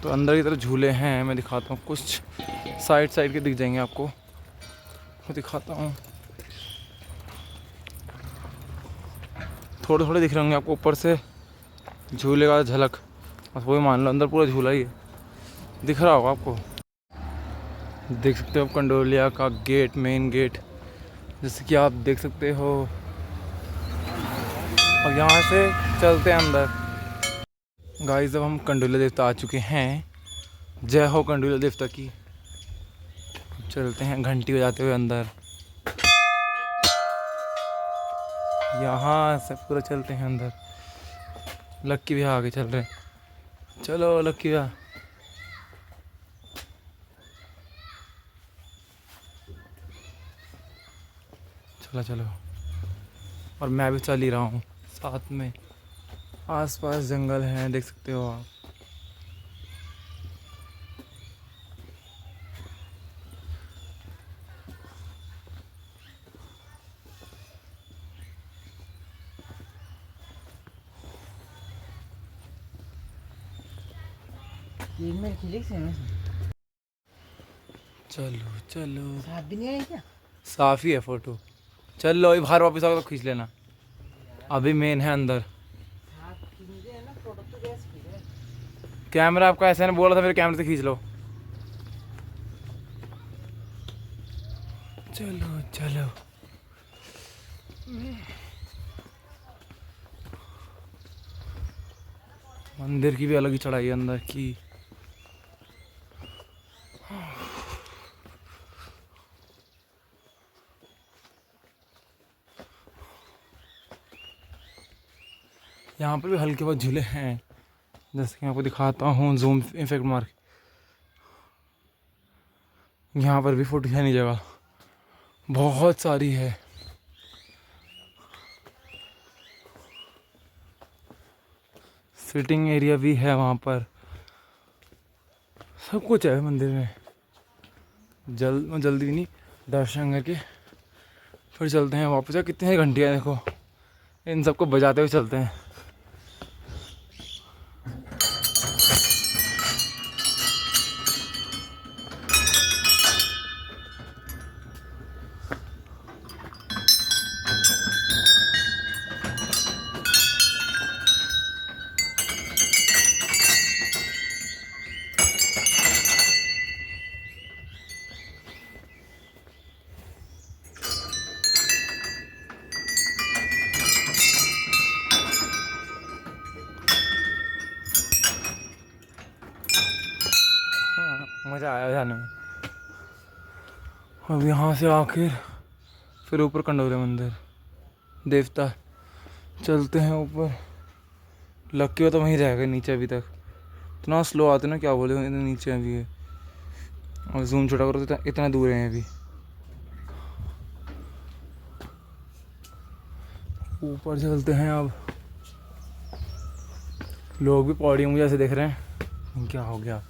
तो अंदर की तरफ झूले हैं, मैं दिखाता हूँ कुछ, साइड के दिख जाएंगे आपको, मैं दिखाता हूँ। थोड़े दिख रहे होंगे आपको ऊपर से झूले का झलक, बस वही मान लो, अंदर पूरा झूला ही है, दिख रहा होगा आपको। देख सकते हो आप कंडोलिया का गेट, मेन गेट, जैसे कि आप देख सकते हो। और यहाँ से चलते हैं अंदर। गाइस, अब हम कंडोले देवता आ चुके हैं। जय हो कंडोले देवता की। चलते हैं घंटी बजाते हुए अंदर, यहाँ से पूरा चलते हैं अंदर। लक्की भैया आगे चल रहे हैं, चलो लक्की भैया। चलो और मैं भी चल ही रहा हूँ साथ में। आसपास जंगल हैं, देख सकते हो आप। चलो साथ भी नहीं आई क्या? साफ ही है फोटो, चल लो, बाहर वापस आओ तो खींच लेना, अभी मेन है अंदर। कैमरा आपका ऐसा नहीं बोल रहा था, फिर कैमरे से खींच लो। चलो चलो, मंदिर की भी अलग ही चढ़ाई है अंदर की। यहाँ पर भी हल्के बहुत झूले हैं, जैसे कि मैं आपको दिखाता हूँ, जूम इफेक्ट मार के। यहाँ पर भी फोटो खींचने जगह बहुत सारी है। सिटिंग एरिया भी है वहाँ पर, सब कुछ है मंदिर में। जल्दी नहीं, दर्शन करके फिर चलते हैं वापस। कितनी घंटियाँ देखो, इन सबको बजाते हुए चलते हैं। मज़ा आया जाने में। अब यहाँ से आखिर फिर ऊपर कंडोले मंदिर देवता, चलते हैं ऊपर। लक्की हो तो वहीं रहेगा नीचे अभी तक, इतना स्लो आते ना, क्या बोले, इतने नीचे अभी है। और जूम छोटा करो तो इतना दूर है अभी। ऊपर चलते हैं अब। लोग भी पौड़ी मुझे ऐसे देख रहे हैं, क्या हो गया,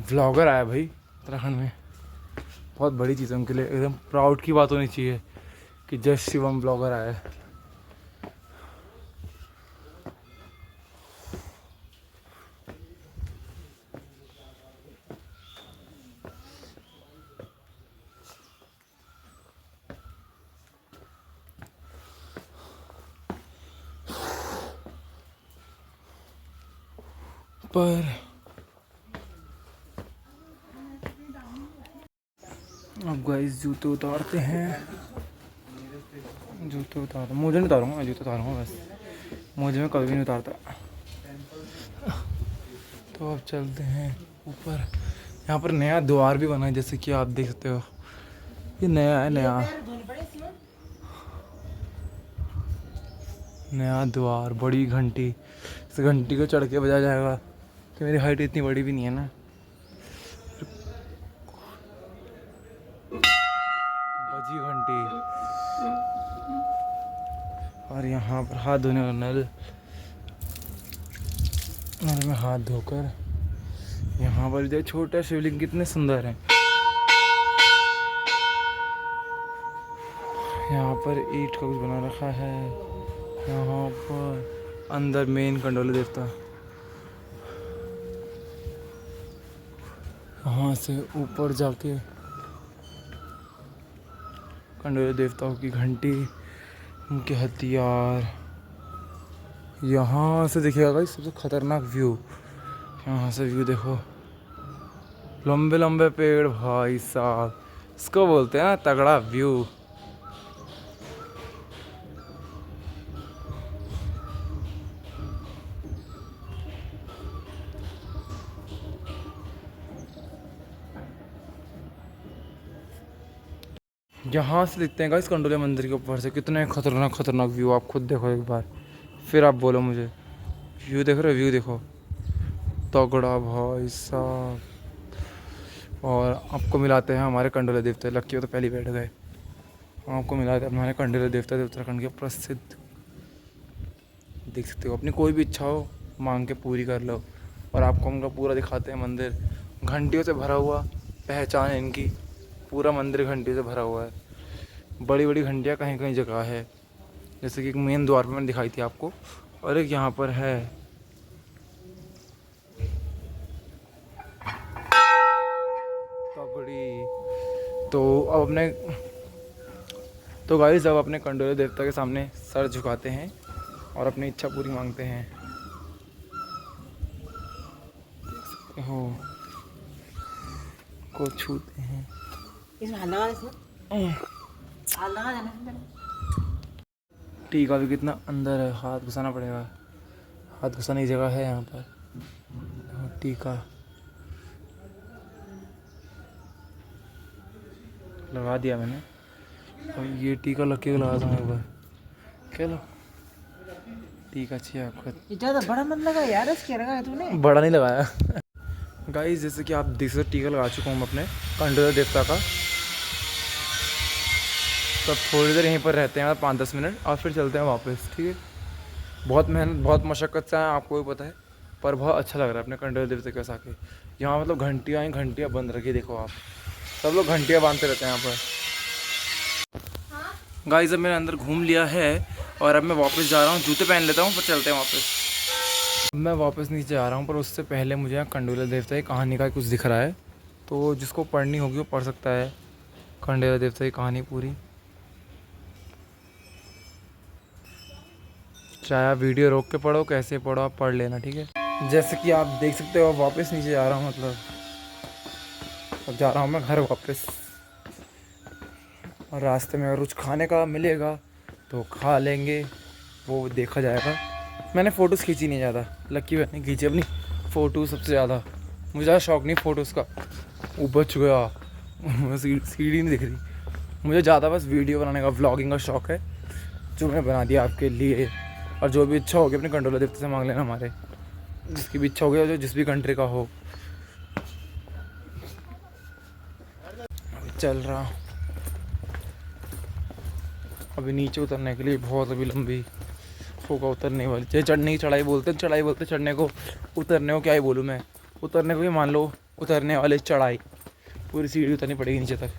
व्लॉगर आया भाई उत्तराखंड में, बहुत बड़ी चीज़ है उनके लिए, एकदम प्राउड की बात होनी चाहिए कि जय शिवम व्लॉगर आया है। पर अब गाइस जूते उतारते हैं, जूते उतार, मुझे नहीं उतारूंगा, मैं जूते उतारूंगा बस, मुझे मैं कभी भी नहीं उतारता। तो अब चलते हैं ऊपर। यहाँ पर नया द्वार भी बना है, जैसे कि आप देख सकते हो, ये नया है, नया द्वार, बड़ी घंटी, इस घंटी को चढ़ के बजाया जाएगा। कि मेरी हाइट इतनी बड़ी भी नहीं है ना। बजी घंटी, और यहाँ पर हाथ धोने का नल में हाथ धोकर, यहाँ पर जो छोटा शिवलिंग कितने सुंदर है। यहाँ पर ईंट का कुछ बना रखा है। यहाँ पर अंदर मेन कंडोले देवता, यहाँ से ऊपर जाके कंडोले देवताओं की घंटी, उनके हथियार। यहाँ से देखिएगा गाइस सबसे खतरनाक व्यू, यहाँ से व्यू देखो, लंबे लंबे पेड़ भाई साहब, इसको बोलते हैं ना तगड़ा व्यू। यहाँ से दिखते हैं गाइस कंडोले मंदिर के ऊपर से कितने खतरनाक खतरनाक व्यू, आप खुद देखो एक बार, फिर आप बोलो मुझे। व्यू देख रहे हो, व्यू देखो, तगड़ा भाई साहब। और आपको मिलाते हैं हमारे कंडोले देवता, लक्की हो तो पहले बैठ गए। आपको मिलाते हैं हमारे कंडोले देवता, उत्तराखंड के प्रसिद्ध। देख सकते हो, अपनी कोई भी इच्छा हो मांग के पूरी कर लो। और आपको उनका पूरा दिखाते हैं मंदिर, घंटियों से भरा हुआ, पहचान है इनकी, पूरा मंदिर घंटियों से भरा हुआ है। बड़ी बड़ी घंटियाँ कहीं कहीं जगह है, जैसे कि एक मेन द्वार पर मैंने दिखाई थी आपको, और एक यहाँ पर है। तगड़ी। तो अब अपने तो गाइस अब अपने कंडोले देवता के सामने सर झुकाते हैं और अपनी इच्छा पूरी मांगते हैं। हो को छूते हैं। इसमें हाथ लगा दे, इसमें हाथ लगा देना इसमें। टीका भी कितना अंदर है, हाथ घुसाना पड़ेगा। हाथ घुसाने की जगह है यहाँ पर। टीका लगा दिया मैंने और ये टीका लग लगा दूँगा एक बार। चलो टीका अच्छी है आपका। ज़्यादा बड़ा मत लगा यार, इसके लगाया तूने। बड़ा नहीं लगाया। गाइस जैसे कि आप देख सकते टीका लगा चुका हूँ मैं अपने कंडोले देवता का। तो अब थोड़ी देर यहीं पर रहते हैं 5-10 मिनट और फिर चलते हैं वापस, ठीक है। बहुत मेहनत बहुत मशक्क़त से है, आपको भी पता है, पर बहुत अच्छा लग रहा है अपने कंडोले देवता के पास आके। यहाँ मतलब घंटियाँ ही घंटियाँ बंद रखी, देखो आप, सब लोग घंटियाँ बांधते रहते हैं यहाँ पर। गाइस अब मैंने अंदर घूम लिया है और अब मैं वापस जा रहा हूँ। जूते पहन लेता हूँ फिर चलते हैं वापस। मैं वापस नीचे जा रहा हूँ, पर उससे पहले मुझे यहाँ कंडोले देवता की कहानी का कुछ दिख रहा है, तो जिसको पढ़नी होगी वो पढ़ सकता है कंडोले देवता की कहानी पूरी। चाहे आप वीडियो रोक के पढ़ो, कैसे पढ़ो, आप पढ़ लेना, ठीक है। जैसे कि आप देख सकते हो वापस नीचे जा रहा हूँ, मतलब अब जा रहा हूँ मैं घर वापस। और रास्ते में अगर कुछ खाने का मिलेगा तो खा लेंगे, वो देखा जाएगा। मैंने फ़ोटोज़ खींची नहीं ज़्यादा, लक्की मैंने खींची अपनी फ़ोटो सबसे ज़्यादा। मुझे ज़्यादा शौक़ नहीं फ़ोटोज़ का, वो बच गया। सीढ़ी नहीं दिख रही मुझे ज़्यादा, बस वीडियो बनाने का, व्लॉगिंग का शौक़ है, जो मैंने बना दिया आपके लिए। और जो भी इच्छा होगी अपने कंडोले देवता से मांग लेना, हमारे जिसकी भी इच्छा होगी, जो जिस भी कंट्री का हो। अभी चल रहा अभी नीचे उतरने के लिए बहुत अभी लंबी होगा उतरने वाली, चाहे चढ़ने की चढ़ाई बोलते हैं, चढ़ाई बोलते चढ़ने को, उतरने को क्या ही बोलूँ मैं, उतरने को भी मान लो, उतरने वाले चढ़ाई, पूरी सीढ़ी उतरनी पड़ेगी नीचे तक।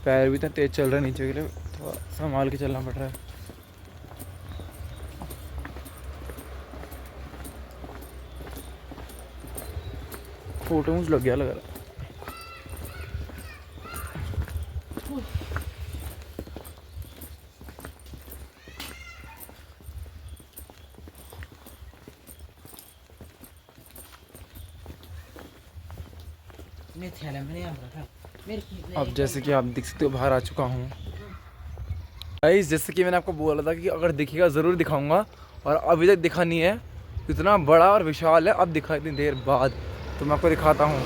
पैर भी इतना तेज चल रहा है नीचे के लिए, थोड़ा संभाल के चलना पड़ रहा है। फोटो मुझे लग रहा है। नहीं थैला मैंने यहाँ रखा। अब जैसे कि आप देख सकते हो बाहर आ चुका हूँ। गाइस जैसे कि मैंने आपको बोला था कि अगर दिखेगा ज़रूर दिखाऊंगा, और अभी तक दिखा नहीं है। इतना बड़ा और विशाल है, अब दिखा इतनी देर बाद, तो मैं आपको दिखाता हूँ।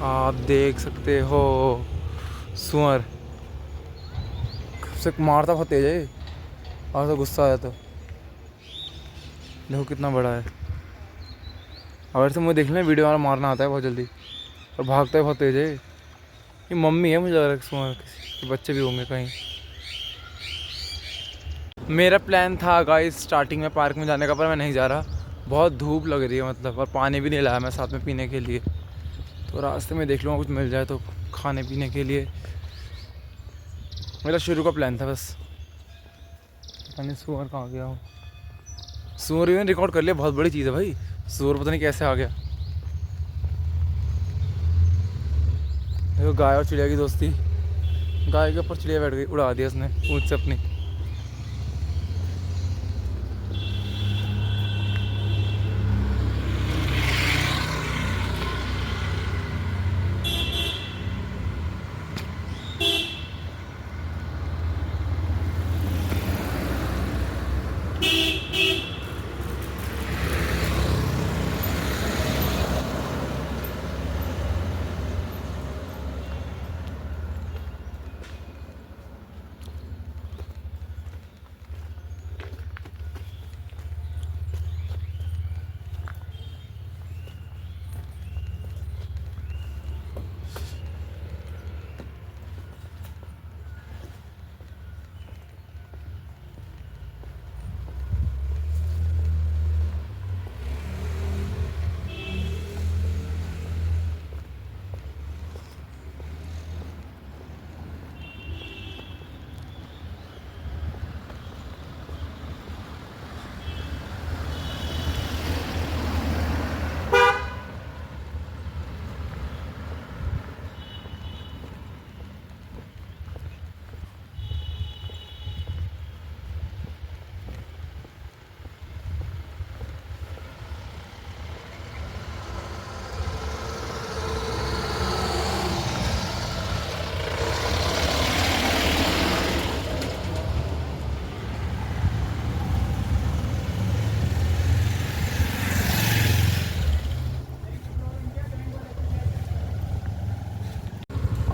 आप देख सकते हो सुअर से मारता बहुत तेज है, और तो गुस्सा आया तो देखो कितना बड़ा है। अगर से मुझे देखना वीडियो वाला मारना आता है बहुत जल्दी, और भागता है बहुत तेज है। ये मम्मी है मुझे लग रहा है, सुअर के बच्चे भी होंगे कहीं। मेरा प्लान था गाइस स्टार्टिंग में पार्क में जाने का, पर मैं नहीं जा रहा, बहुत धूप लग रही है मतलब, और पानी भी नहीं लाया मैं साथ में पीने के लिए, तो रास्ते में देख लूँगा कुछ मिल जाए तो खाने पीने के लिए। मेरा शुरू का प्लान था बस। पता नहीं सुअर कहाँ गया हो। सुअर भी रिकॉर्ड कर लिया, बहुत बड़ी चीज़ है भाई, सुअर पता नहीं कैसे आ गया। देखो गाय और चिड़िया की दोस्ती, गाय के ऊपर चिड़िया बैठ गई, उड़ा दिया उसने पूंछ से अपनी।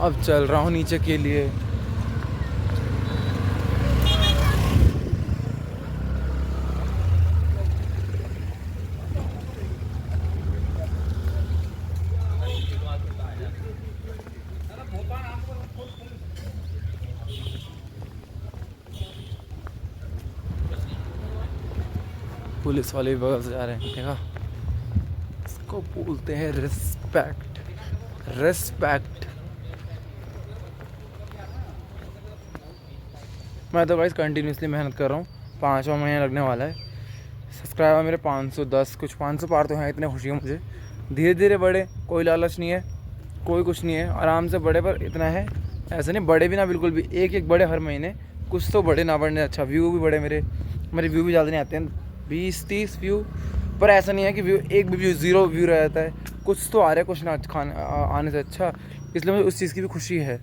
अब चल रहा हूँ नीचे के लिए। पुलिस वाले भी बगल से जा रहे हैं, देखा? इसको बोलते हैं रिस्पेक्ट, रिस्पेक्ट। मैं तो गाइस कंटिन्यूसली मेहनत कर रहा हूँ, 5वां महीना लगने वाला है। सब्सक्राइबर मेरे 510 कुछ 500 पार तो हैं, इतने खुशी है मुझे। धीरे धीरे बढ़े, कोई लालच नहीं है, कोई कुछ नहीं है, आराम से बढ़े, पर इतना है ऐसा नहीं बड़े भी ना बिल्कुल भी, एक एक बड़े हर महीने, कुछ तो बड़े ना बढ़ने। अच्छा व्यू भी बढ़े मेरे व्यू भी ज़्यादा नहीं आते हैं, 20-30 व्यू, पर ऐसा नहीं है कि व्यू एक भी व्यू 0 व्यू रह जाता है, कुछ तो आ रहा है, कुछ ना आने से अच्छा। इसलिए मुझे उस चीज़ की भी खुशी है।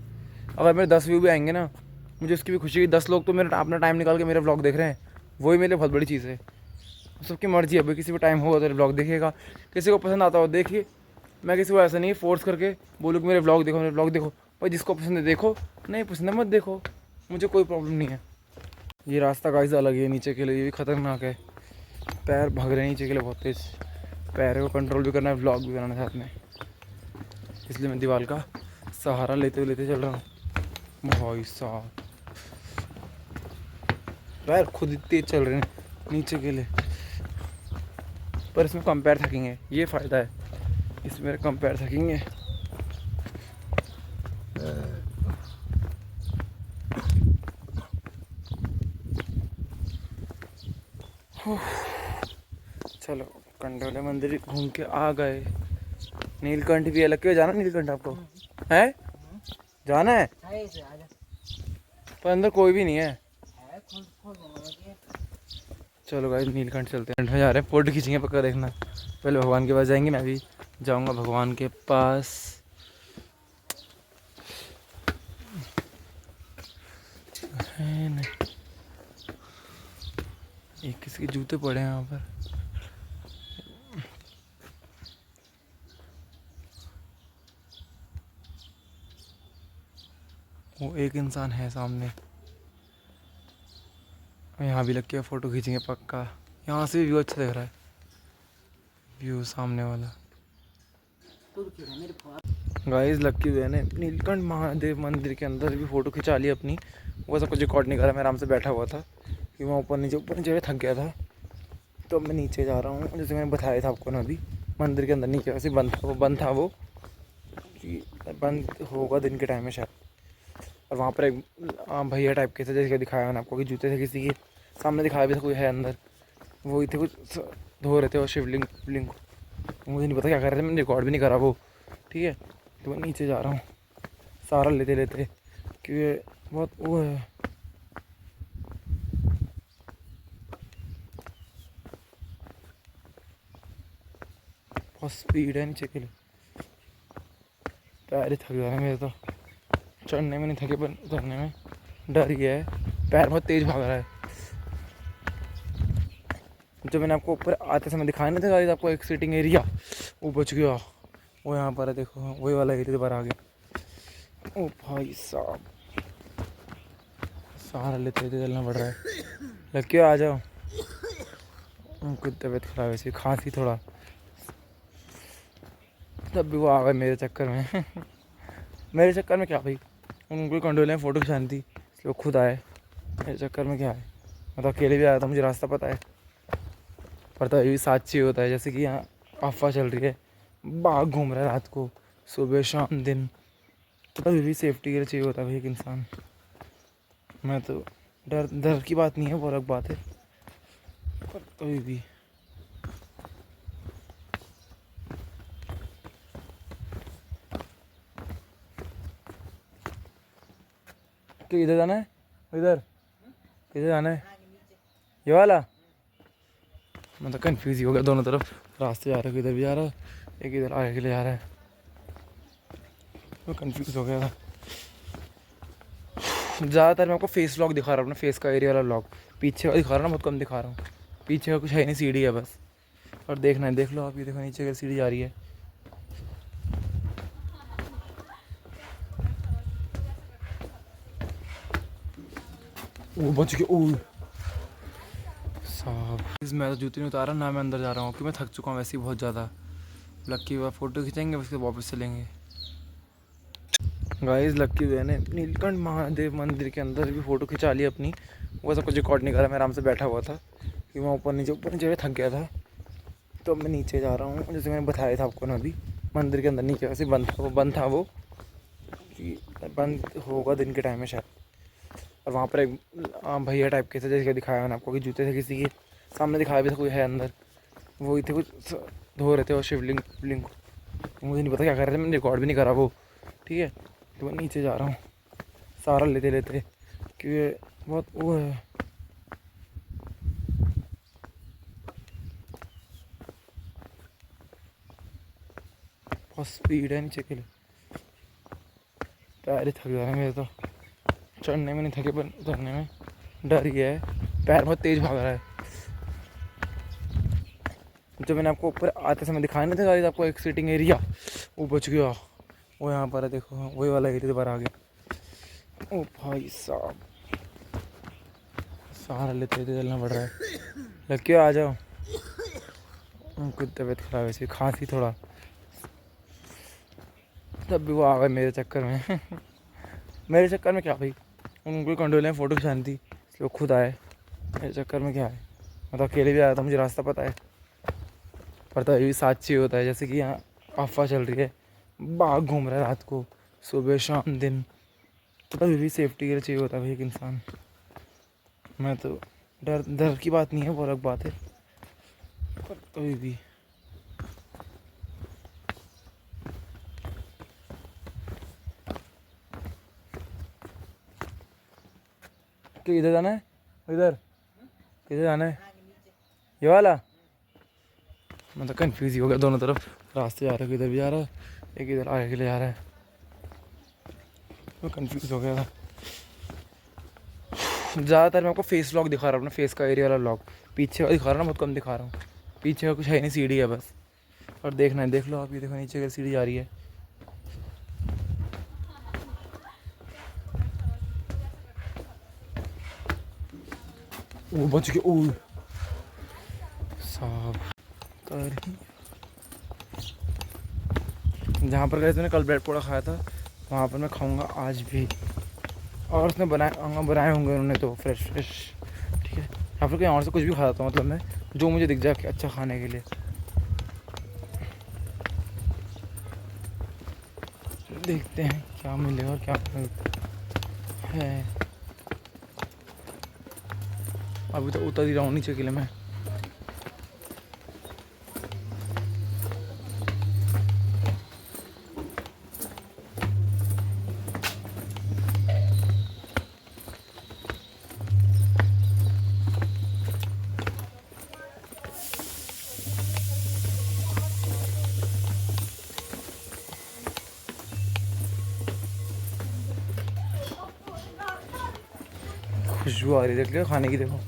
अगर मेरे 10 व्यू भी आएंगे ना, मुझे उसकी भी खुशी है। 10 लोग तो मेरा अपना टाइम निकाल के मेरे व्लॉग देख रहे हैं, वही मेरे लिए बहुत बड़ी चीज़ है। सबकी मर्जी है भाई, किसी को टाइम होगा तो व्लॉग देखेगा, किसी को पसंद आता हो देखिए। मैं किसी को ऐसा नहीं फोर्स करके बोलूँ कि मेरे व्लॉग देखो, मेरे व्लॉग देखो। भाई जिसको पसंद है देखो, नहीं पसंद है मत देखो, मुझे कोई प्रॉब्लम नहीं है। ये रास्ता गाइस अलग है नीचे के लिए, ये भी ख़तरनाक है। पैर भाग रहे हैं नीचे के लिए बहुत तेज़, पैरों को कंट्रोल भी करना है, व्लॉग भी करना है साथ में, इसलिए मैं दीवार का सहारा लेते चल रहा हूँ। भाई साहब पैर खुद ही तेज चल रहे हैं नीचे के लिए, पर इसमें कम पैर थकेंगे, ये फ़ायदा है, इसमें मेरे कम पैर थकेंगे। चलो कंडोले मंदिर घूम के आ गए। नीलकंठ भी है, लग के जाना नीलकंठ आपको है? जाना है पर अंदर कोई भी नहीं है। चलो गाइस नीलकंठ चलते हैं, जा रहे हैं, फोटो खींचेंगे पक्का, देखना। पहले भगवान के पास जाएंगे, मैं भी जाऊंगा भगवान के पास। ये किसके जूते पड़े हैं यहाँ पर? वो एक इंसान है सामने, यहाँ भी लग के फ़ोटो खींचेंगे पक्का। यहाँ से व्यू अच्छा दिख रहा है, व्यू सामने वाला। गाइस लक्की हुए ने नीलकंठ महादेव मंदिर के अंदर भी फ़ोटो खिंचा ली अपनी। वो सब कुछ रिकॉर्ड नहीं करा, मैं आराम से बैठा हुआ था कि वहाँ ऊपर नीचे थक गया था, तो मैं नीचे जा रहा हूँ। जैसे मैंने बताया था आपको ना, अभी मंदिर के अंदर नीचे वैसे बंद था वो कि बंद होगा दिन के टाइम में शायद। और वहाँ पर एक भैया टाइप के थे, जैसे दिखाया मैंने आपको कि जूते थे किसी के, सामने दिखाया भी था कोई है अंदर, वही थे कुछ धो रहे थे और शिवलिंग को। मुझे नहीं पता क्या कर रहे थे, मैंने रिकॉर्ड भी नहीं करा वो, ठीक है। तो मैं नीचे जा रहा हूँ सारा लेते क्योंकि बहुत वो है। बहुत स्पीड है नीचे के लिए, पैर ही थक जा रहे हैं मेरे तो। चढ़ने में नहीं थके पर उतरने में डर गया है, पैर बहुत तेज़ भाग रहा है। जो मैंने आपको ऊपर आते समय दिखाया नहीं था गाइस आपको, एक सीटिंग एरिया, वो बच गया, वो यहाँ पर है, देखो वही वाला एरिया दोबारा आ गया। ओ भाई साहब सहारा लेते चलना पड़ रहा है। लग क्यों आ जाओ, उनकी तबीयत खराब है, ऐसी खांसी थोड़ा, तब भी वो आ गए मेरे चक्कर में। मेरे चक्कर में क्या भाई, उनको कंडोले में फ़ोटो खिंचानी थी इसलिए वो खुद आए, मेरे चक्कर में क्या है। मैं तो अकेले भी आया था, मुझे रास्ता पता है, पर तो अभी साथ चाहिए होता है। जैसे कि यहाँ अफवाह चल रही है, बाघ घूम रहा है रात को, सुबह शाम दिन, तो अभी भी सेफ्टी के लिए चाहिए होता है भाई एक इंसान। मैं तो डर की बात नहीं है, वो अलग बात है, पर कभी भी कि इधर जाना है, इधर जाना है, ये वाला। मैं तो कंफ्यूज ही हो गया, दोनों तरफ रास्ते जा रहे, इधर भी जा रहा है, एक इधर आगे के लिए जा रहा है, मैं कंफ्यूज हो गया था। ज़्यादातर मैं आपको फेस व्लॉग दिखा रहा हूँ, अपने फेस का एरिया वाला व्लॉग, पीछे का दिखा रहा हूँ, बहुत कम दिखा रहा हूँ। पीछे का कुछ है नहीं, सीढ़ी है बस, और देखना है देख लो आप, ये देखो नीचे की सीढ़ी जा रही है। वो बच गया। ओ साहब, मैं तो जूते नहीं उतारा ना, मैं अंदर जा रहा हूँ क्योंकि मैं थक चुका हूँ वैसे ही बहुत ज़्यादा। लक्की हुआ फ़ोटो खींचेंगे उसके बाद वापस चलेंगे। गाइस लक्की हुआ ने नीलकंठ महादेव मंदिर के अंदर भी फ़ोटो खिंचा ली अपनी। वो सब कुछ रिकॉर्ड नहीं करा, मैं आराम से बैठा हुआ था कि मैं ऊपर नीचे थक गया था। तो मैं नीचे जा रहा हूँ, जैसे मैंने बताया था आपको ना, अभी मंदिर के अंदर नीचे वैसे बंद था वो कि बंद होगा दिन के टाइम में शायद। और वहाँ पर एक भैया टाइप के थे, जैसे दिखाया मैंने आपको कि जूते थे किसी के सामने, दिखाया भी था कोई है अंदर, वही थे कुछ धो रहे थे और शिवलिंग को। मुझे नहीं पता क्या कर रहे थे, मैंने रिकॉर्ड भी नहीं करा वो, ठीक है। तो मैं नीचे जा रहा हूँ सारा लेते लेते क्योंकि बहुत वो है। बहुत स्पीड है नीचे के लिए, पैर ही थक जा रहे हैं मेरे तो। चढ़ने में नहीं थके पर उतरने में डर ही है, पैर बहुत तेज़ भाग रहा है। जो मैंने आपको ऊपर आते समय दिखाया नहीं था गाइस आपको, एक सिटिंग एरिया, वो बच गया। वो यहाँ पर है, देखो वही वाला एरिया दोबारा आ गया। ओ भाई साहब, सहारा लेते लेते चलना पड़ रहा है। लग आ जाओ, उनकी तबीयत खराब है, खांसी थोड़ा, तब भी वो आ गए मेरे चक्कर में। मेरे चक्कर में क्या भाई, उनको कंट्रोल में फ़ोटो खिंचानी थी इसलिए वो खुद आए। मेरे चक्कर में क्या है, मैं तो अकेले भी आया था, मुझे रास्ता पता है। पर तो भी साथ चाहिए होता है, जैसे कि यहाँ अफवाह चल रही है, बाघ घूम रहा है रात को, सुबह शाम दिन, तो तभी भी सेफ्टी के लिए चाहिए होता है भाई एक इंसान। मैं तो डर की बात नहीं है, वो अलग बात है, पर तभी भी कि इधर जाना है, इधर किधर जाना है, ये वाला। मैं तो कन्फ्यूज़ ही हो गया, दोनों तरफ रास्ते जा रहे हैं, इधर भी जा रहा है, एक इधर आगे के लिए जा रहा है, मैं कन्फ्यूज़ हो गया था। ज़्यादातर मैं आपको फेस व्लॉग दिखा रहा हूँ, अपना फेस का एरिया वाला व्लॉग, पीछे का दिखा रहा हूँ, बहुत कम दिखा रहा हूँ। पीछे का कुछ है नहीं, सीढ़ी है बस, और देखना है देख लो आप, ये देखो नीचे का सीढ़ी जा रही है। वो बच गया। ओ साहब, जहाँ पर गए थे कल ब्रेड पकौड़ा खाया था, वहाँ पर मैं खाऊंगा आज भी। और उसने बनाए होंगे उन्होंने तो फ्रेश, ठीक है। या फिर कहीं और से कुछ भी खाता था, मतलब मैं जो मुझे दिख जाए अच्छा खाने के लिए। देखते हैं क्या मिलेगा और क्या है। अभी तो उतर ही रहा हूँ नीचे के लिए मैं। खुशबू आ रही है, देख लो खाने की, देखो।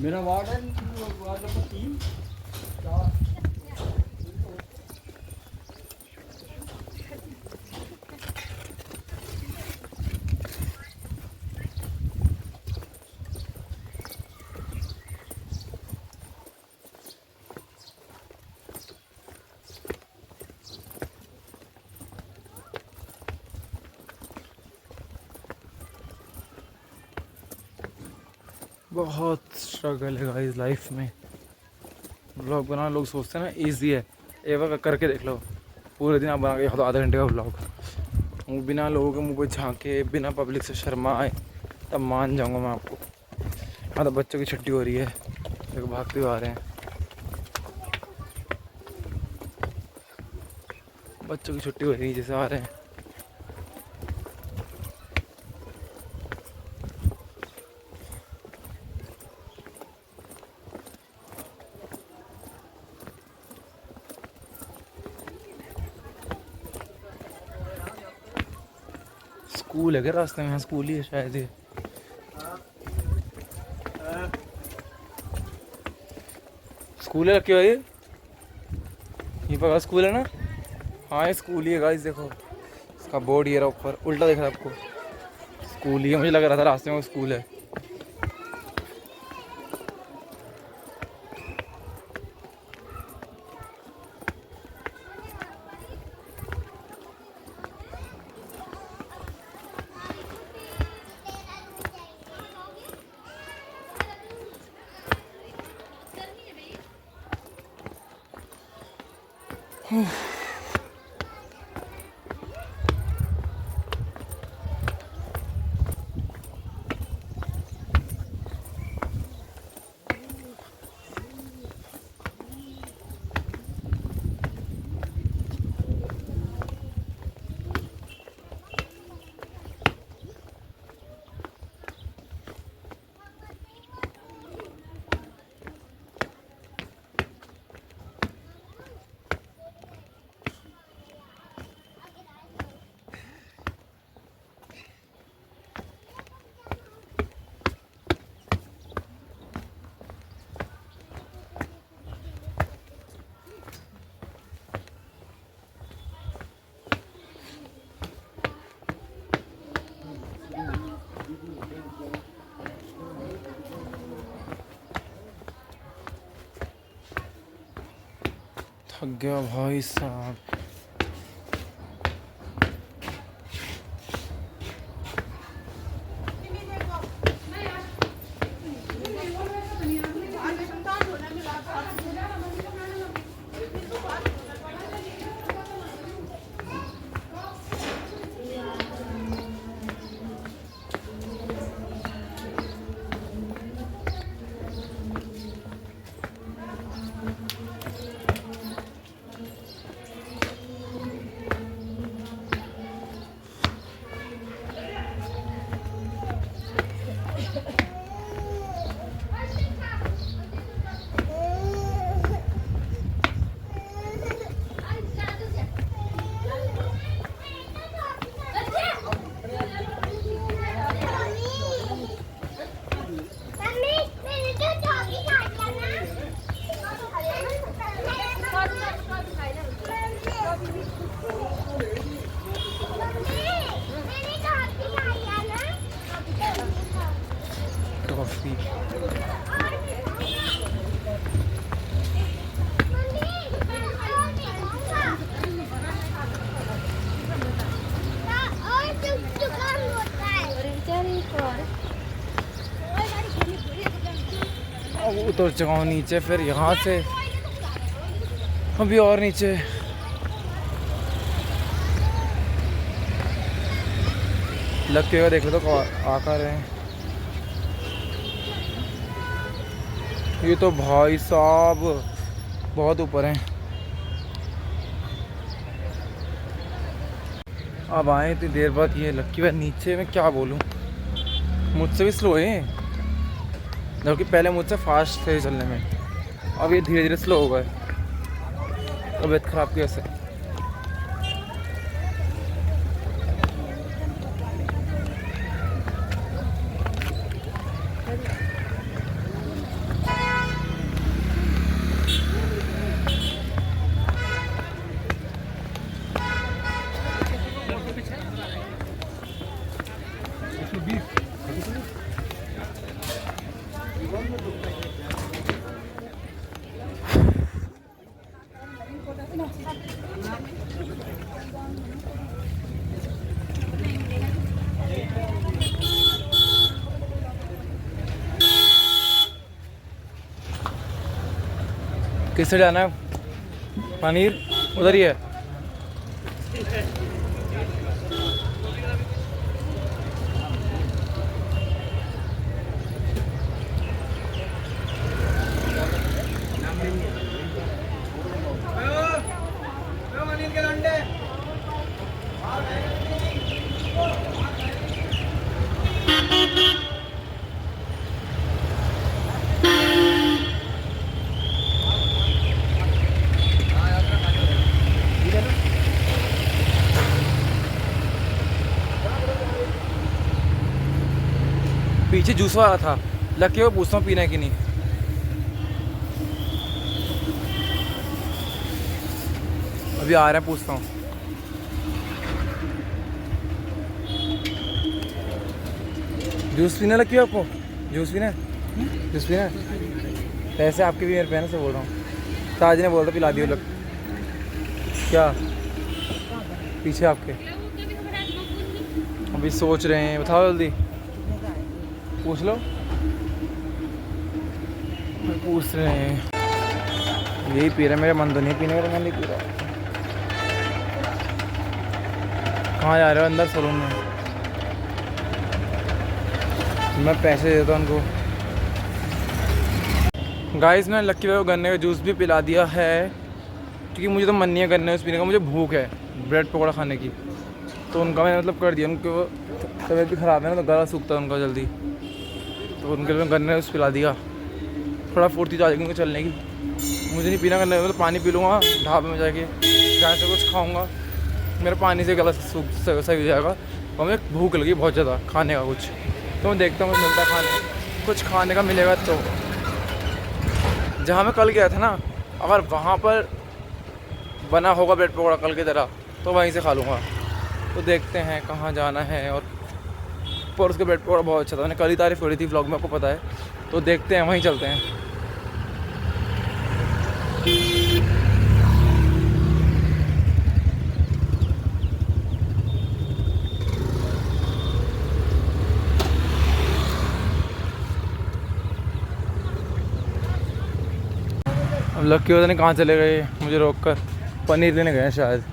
मेरा वार्ड है, वार्ड नंबर 3। बहुत स्ट्रगल है गाइस लाइफ में। व्लॉग बनाना लोग सोचते हैं ना ईजी है, एक बार करके देख लो, पूरे दिन आप बना के तो आधा घंटे का व्लॉग, बिना लोगों के मुंह पे झांके, बिना पब्लिक से शर्माए, तब मान जाऊंगा मैं आपको। हाँ तो बच्चों की छुट्टी हो रही है, देखो भागते हुए आ रहे हैं, बच्चों की छुट्टी हो रही है जैसे आ रहे हैं। स्कूल है क्या रास्ते में? हाँ स्कूल ही है शायद ये। स्कूल है क्या ये पका स्कूल है ना? हाँ ये स्कूल ही है गाइस, देखो इसका बोर्ड ये रहा ऊपर, उल्टा दिख रहा है आपको। स्कूल ही है, मुझे लग रहा था रास्ते में स्कूल है। थक गया भाई साहब। कॉफी अब उतर चुका हूँ नीचे, फिर यहाँ से अभी और नीचे। लग के देख लो तो आकर रहे हैं। ये तो भाई साहब बहुत ऊपर हैं। अब आए इतनी देर बाद, ये लक्की भाई नीचे में क्या बोलूँ, मुझसे भी स्लो है, जबकि पहले मुझसे फास्ट थे चलने में, अब ये धीरे धीरे स्लो हो गए। तबीयत खराब कैसे? किससे जाना है? पनीर उधर ही है। पीछे जूस वाला था, लकी वो पूछता हूँ पीना है कि नहीं। अभी आ रहा है, पूछता हूँ। जूस पीना लकी आपको? जूस पीना है? जूस पीना है? पैसे आपके भी मेरे पहने से बोल रहा हूँ। ताज ने बोल रहा पिला दियो। लग क्या पीछे आपके? अभी सोच रहे हैं, बताओ जल्दी, पूछ लो। पूछ रहे हैं, यही पी रहा है। मेरा मन तो नहीं पीने का, मैं नहीं पी रहा। कहाँ जा रहे हो? अंदर सलून में। मैं पैसे देता हूँ उनको। गाइस मैंने लक्की भाई को गन्ने का जूस भी पिला दिया है, क्योंकि मुझे तो मन नहीं है गन्ने का जूस पीने का, मुझे भूख है ब्रेड पकौड़ा खाने की। तो उनका मैंने मतलब कर दिया, उनको तबीयत भी ख़राब है ना, तो गला सूखता है उनका जल्दी, तो उनके लिए गन्ने का जूस पिला दिया। थोड़ा फुर्ती तो आ जाएगी उनको चलने की। मुझे नहीं पीना गन्ने का, तो पानी पी लूँगा ढाबे में जाके, जहाँ से कुछ खाऊँगा, मेरा पानी से गला सही हो जाएगा। और मुझे भूख लगी बहुत ज़्यादा खाने का कुछ, तो मैं देखता हूँ मिलता खाने, कुछ खाने का मिलेगा। तो जहाँ मैं कल गया था ना, अगर वहाँ पर बना होगा ब्रेड पकौड़ा कल की तरह, तो वहीं से खा लूँगा। तो देखते हैं कहाँ जाना है। और पर उसका ब्रेड पकौड़ा बहुत अच्छा था, मैंने कल ही तारीफ़ करी थी व्लॉग में, आपको पता है। तो देखते हैं, वहीं चलते हैं। अब लक्की पता नहीं कहाँ चले गए, मुझे रोककर पनीर लेने गए शायद।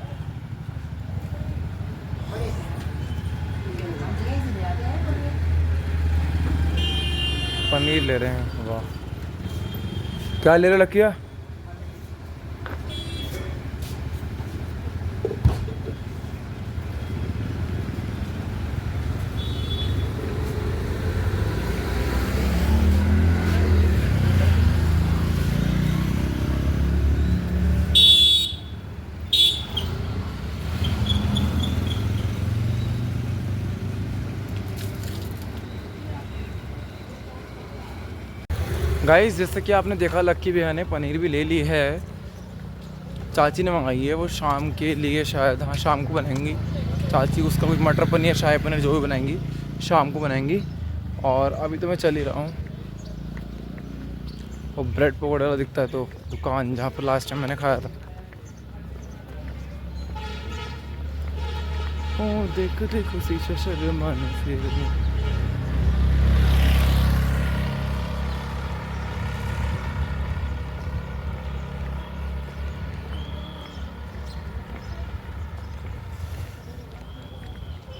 पनीर ले रहे हैं। वाह, क्या ले रहे हो लक्किया? गाइस जैसे कि आपने देखा, लक्की भैया ने पनीर भी ले ली है, चाची ने मंगाई है। वो शाम के लिए शायद, हाँ शाम को बनाएंगी चाची उसका कुछ मटर पनीर, शाही पनीर, जो भी बनाएंगी शाम को बनाएंगी। और अभी तो मैं चल ही रहा हूँ। वो ब्रेड पकौड़े वाला दिखता है तो दुकान, जहाँ पर लास्ट टाइम मैंने खाया था। ओ देख देखो शीशा शर्माने से।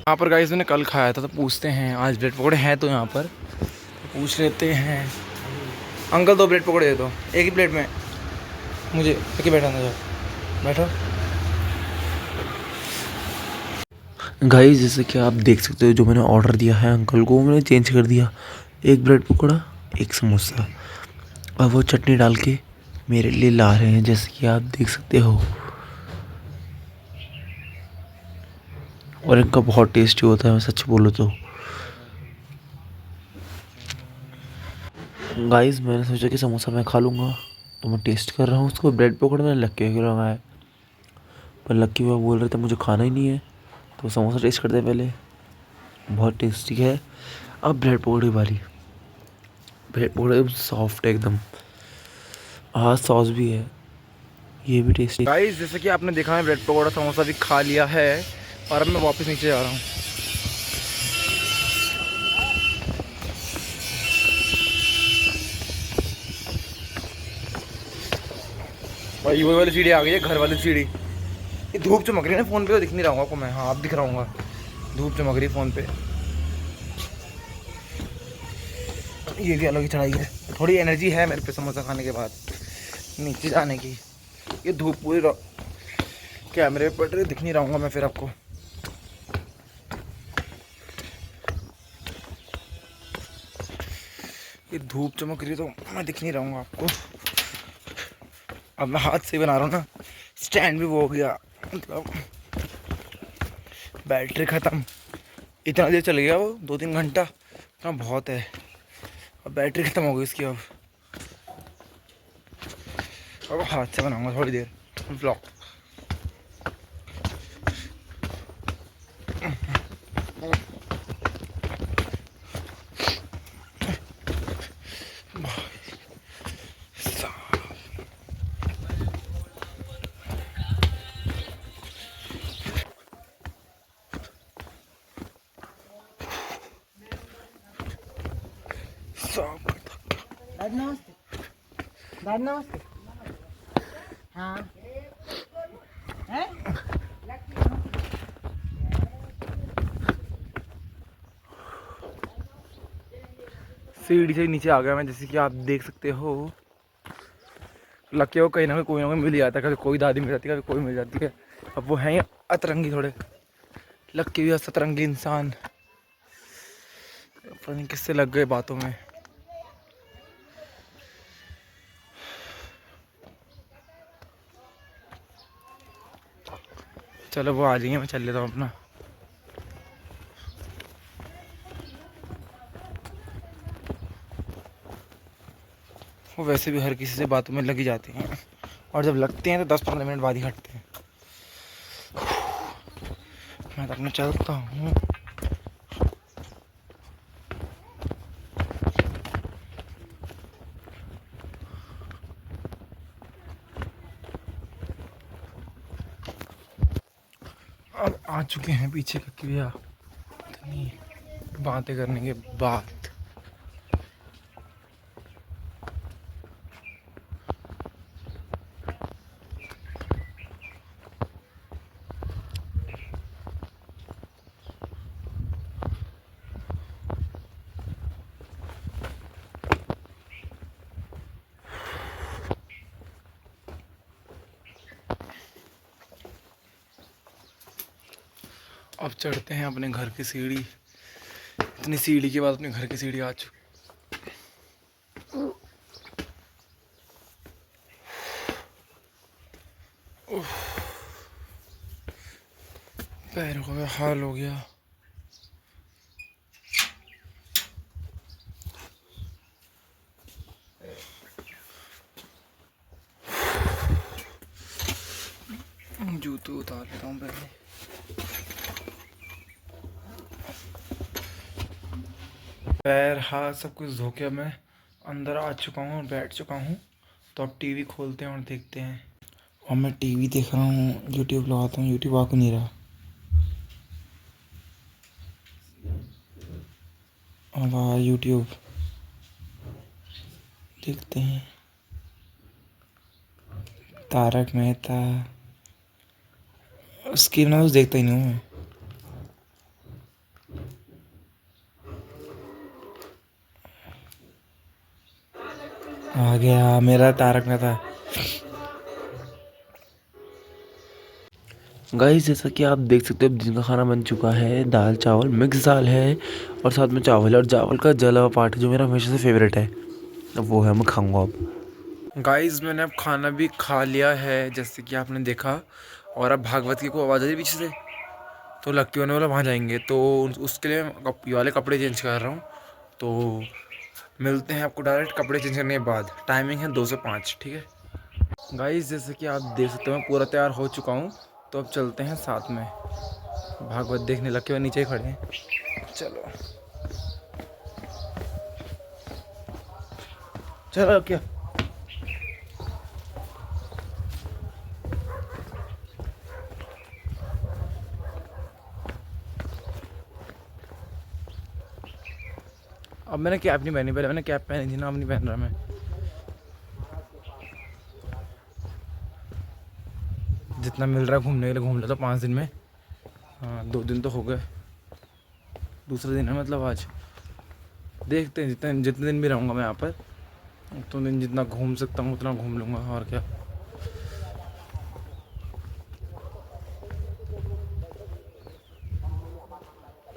यहाँ पर गाइस मैंने कल खाया था, तो पूछते हैं आज ब्रेड पकौड़े हैं तो यहाँ पर, तो पूछ लेते हैं। अंकल 2 ब्रेड पकौड़े दे दो, एक ही प्लेट में मुझे। लेके बैठा ना, जाओ बैठो। गाइस जैसे कि आप देख सकते हो, जो मैंने ऑर्डर दिया है अंकल को, मैंने चेंज कर दिया। 1 ब्रेड पकौड़ा, 1 समोसा, और वो चटनी डाल के मेरे लिए ला रहे हैं, जैसे कि आप देख सकते हो। और इनका बहुत टेस्टी होता है, मैं सच बोलूँ तो। गाइस मैंने सोचा कि समोसा मैं खा लूँगा, तो मैं टेस्ट कर रहा हूँ उसको। ब्रेड पकौड़ा मैंने लक्की को लगाया, पर लक्की वो बोल रहे थे मुझे खाना ही नहीं है, तो समोसा टेस्ट करते हैं पहले। बहुत टेस्टी है। अब ब्रेड पकौड़े वाली, ब्रेड पकौड़े एकदम सॉफ्ट है एकदम, हाँ सॉस भी है, ये भी टेस्टी। गाइस जैसे कि आपने देखा, है ब्रेड पकौड़ा समोसा भी खा लिया है, और अब मैं वापस नीचे जा रहा हूँ। भाई वो वाली सीढ़ी आ गई है, घर वाली सीढ़ी। ये धूप चमक रही है ना फ़ोन पे, तो दिख नहीं रहा हूँ आपको मैं। हाँ अब दिख रहा हूँ, धूप चमक रही है फ़ोन पे। ये भी अलग ही चढ़ाई है, थोड़ी एनर्जी है मेरे पे समोसा खाने के बाद नीचे जाने की। ये धूप पूरी कैमरे पर दिख नहीं रहूँगा मैं फिर आपको। ये धूप चमक रही है तो मैं दिख नहीं रहूँगा आपको। अब मैं हाथ से बना रहा हूँ ना, स्टैंड भी वो हो गया, मतलब बैटरी ख़त्म। इतना देर चल गया वो, 2-3 घंटा हाँ बहुत है, अब बैटरी ख़त्म हो गई इसकी। अब हाथ से बनाऊंगा थोड़ी देर ब्लॉग। दादी नमस्ते। दादी नमस्ते। हाँ है? सीढ़ी से नीचे आ गया मैं, जैसे कि आप देख सकते हो। लकी को कहीं ना कोई मिल ही जाता है, कभी कोई दादी मिल जाती है, कभी कोई मिल जाती है। अब वो हैं अतरंगी थोड़े, लकी भी सतरंगी इंसान, पता नहीं किससे लग गए बातों में। चलो वो आ जाएंगे, मैं चल लेता हूँ अपना। वो वैसे भी हर किसी से बातों में लगी जाती हैं, और जब लगते हैं तो 10-15 मिनट बाद ही हटते हैं। मैं तो अपना चलता हूँ। अब आ चुके हैं पीछे का भैया, इतनी बातें करने के बाद। अब चढ़ते हैं अपने घर की सीढ़ी। इतनी सीढ़ी के बाद अपने घर की सीढ़ी आ चुकी। पैरों का हाल हो गया। जूते उतार लेता हूँ पहले। पैर हाथ सब कुछ धो के मैं अंदर आ चुका हूँ और बैठ चुका हूँ। तो अब टीवी खोलते हैं और देखते हैं। और मैं टीवी देख रहा हूँ, यूट्यूब लगाता हूँ, यूट्यूब आ क्यों नहीं रहा। वाह, यूट्यूब देखते हैं। तारक मेहता, उसकी ना तो देखता ही नहीं हूँ मैं। आ गया मेरा तारक मेहता। गाइस जैसा कि आप देख सकते हो दिन का खाना बन चुका है। दाल चावल, मिक्स दाल है और साथ में चावल है, और चावल का जला हुआ पार्ट जो मेरा हमेशा से फेवरेट है, अब वो है, मैं खाऊंगा अब। गाइस मैंने अब खाना भी खा लिया है, जैसे कि आपने देखा। और अब भागवत की को आवाज़ आ रही पीछे से, तो लक्की होने वाला वहाँ जाएंगे, तो उसके लिए ये वाले कपड़े चेंज कर रहा हूँ। तो मिलते हैं आपको डायरेक्ट कपड़े चेंज करने के बाद। टाइमिंग है 2 से 5, ठीक है गाइस। जैसे कि आप देख सकते हो मैं पूरा तैयार हो चुका हूँ। तो अब चलते हैं साथ में भागवत देखने। लक्की हुए नीचे ही खड़े हैं, चलो चलो क्या। अब मैंने कैप नहीं पहनी, पहले मैंने कैप पहनी थी ना, अब नहीं पहन रहा मैं। जितना मिल रहा है घूमने के लिए घूम लेता 5 दिन में। हाँ 2 दिन तो हो गए, दूसरा दिन है मतलब आज। देखते हैं जितने दिन भी रहूँगा मैं यहाँ पर, उतने दिन जितना घूम सकता हूँ उतना घूम लूँगा, और क्या।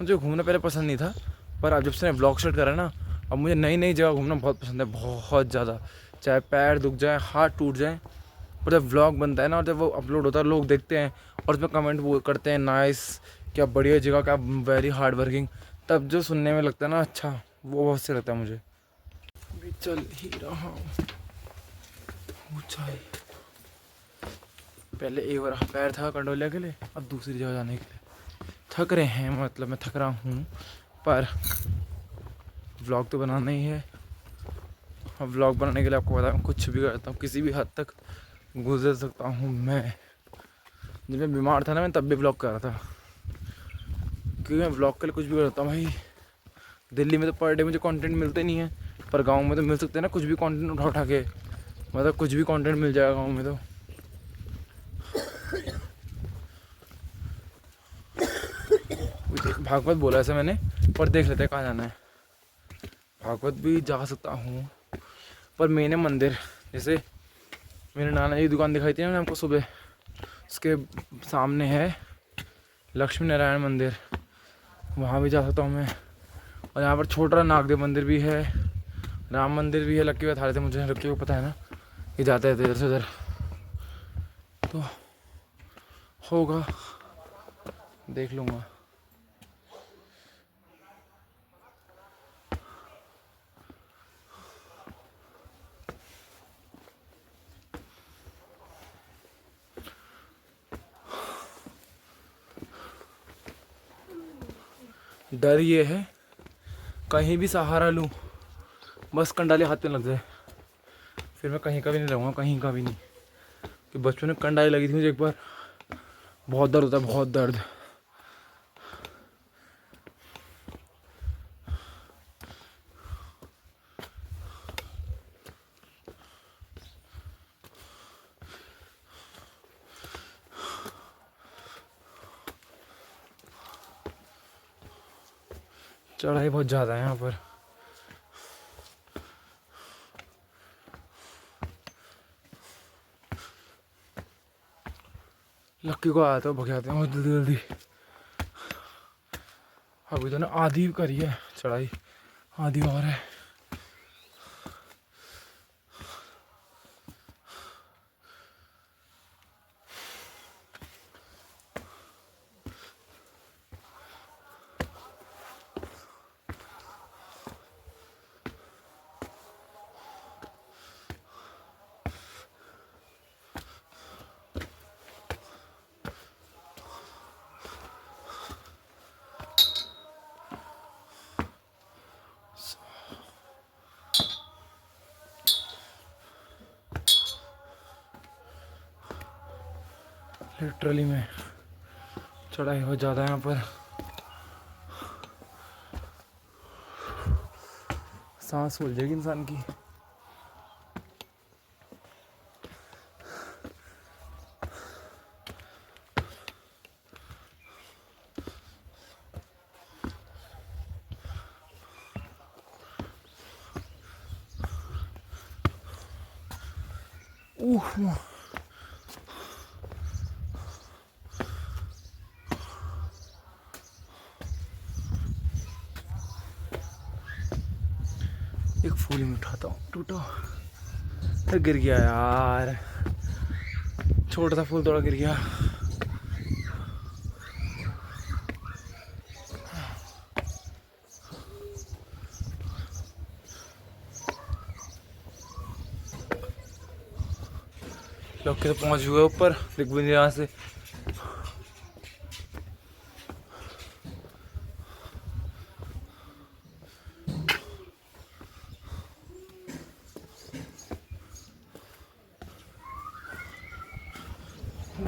मुझे घूमना पहले पसंद नहीं था, पर अब जब से व्लॉग स्टार्ट करा ना, अब मुझे नई नई जगह घूमना बहुत पसंद है, बहुत ज़्यादा। चाहे पैर दुख जाए, हाथ टूट जाए, पर जब व्लॉग बनता है ना और जब वो अपलोड होता है, लोग देखते हैं और उसमें कमेंट वो करते हैं नाइस, क्या बढ़िया जगह, क्या वेरी हार्ड वर्किंग, तब जो सुनने में लगता है ना अच्छा, वो बहुत से लगता है मुझे। अभी चल ही रहा हूँ ऊंचाई। पहले एक बार पैर था कंडोलिया के लिए, अब दूसरी जगह जाने के लिए। थक रहे हैं, मतलब मैं थक रहा हूँ, पर व्लॉग तो बनाना ही है। अब व्लॉग बनाने के लिए आपको पता है कुछ भी करता हूँ, किसी भी हद तक गुजर सकता हूँ मैं। जब मैं बीमार था ना, मैं तब भी व्लॉग कर रहा था, क्योंकि मैं व्लॉग के लिए कुछ भी करता हूँ भाई। दिल्ली में तो पर डे मुझे कंटेंट मिलते नहीं है, पर गांव में तो मिल सकते हैं ना, कुछ भी कंटेंट उठा उठा के, मतलब कुछ भी कंटेंट मिल जाएगा गांव में तो। भागवत बोला ऐसे मैंने, पर देख लेते हैं कहाँ जाना है। भागवत भी जा सकता हूँ, पर मैंने मंदिर, जैसे मेरे नाना जी की दुकान दिखाई थी ना आपको सुबह, उसके सामने है लक्ष्मी नारायण मंदिर, वहाँ भी जा सकता हूँ मैं। और यहाँ पर छोटा नागदेव मंदिर भी है, राम मंदिर भी है। लक्की बता रहे थे मुझे, लक्की को पता है ना, ये जाते रहते इधर से उधर, तो होगा, देख लूँगा। डर ये है कहीं भी सहारा लूँ, बस कंडाली हाथ में लग जाए, फिर मैं कहीं का भी नहीं रहूँगा, कहीं का भी नहीं। कि बचपन में कंडाली लगी थी मुझे एक बार, बहुत दर्द होता है, बहुत दर्द। चढ़ाई बहुत ज़्यादा है यहाँ पर। लक्की को आया तो भगाते हैं जल्दी जल्दी। अभी तो ना आधी करी है चढ़ाई, आधी और है। लिटरली में चढ़ाई बहुत ज़्यादा है यहाँ पर, सांस फूल जाएगी इंसान की। एक फूल में उठाता हूँ, टूटा फिर गिर गया यार, छोटा सा फूल थोड़ा गिर गया। लोग के पहुंच हुए ऊपर, दिग्विजय यहाँ से।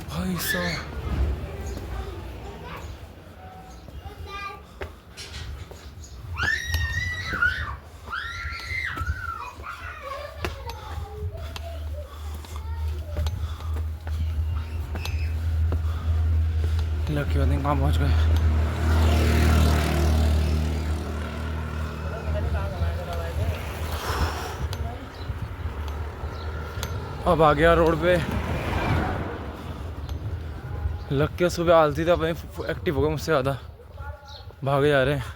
भाई साहब लकी वाले कहाँ पहुँच गए। अब आ गया रोड पे। लक्की सुबह आलती था, अपनी एक्टिव हो गया मुझसे ज़्यादा, भागे जा रहे हैं।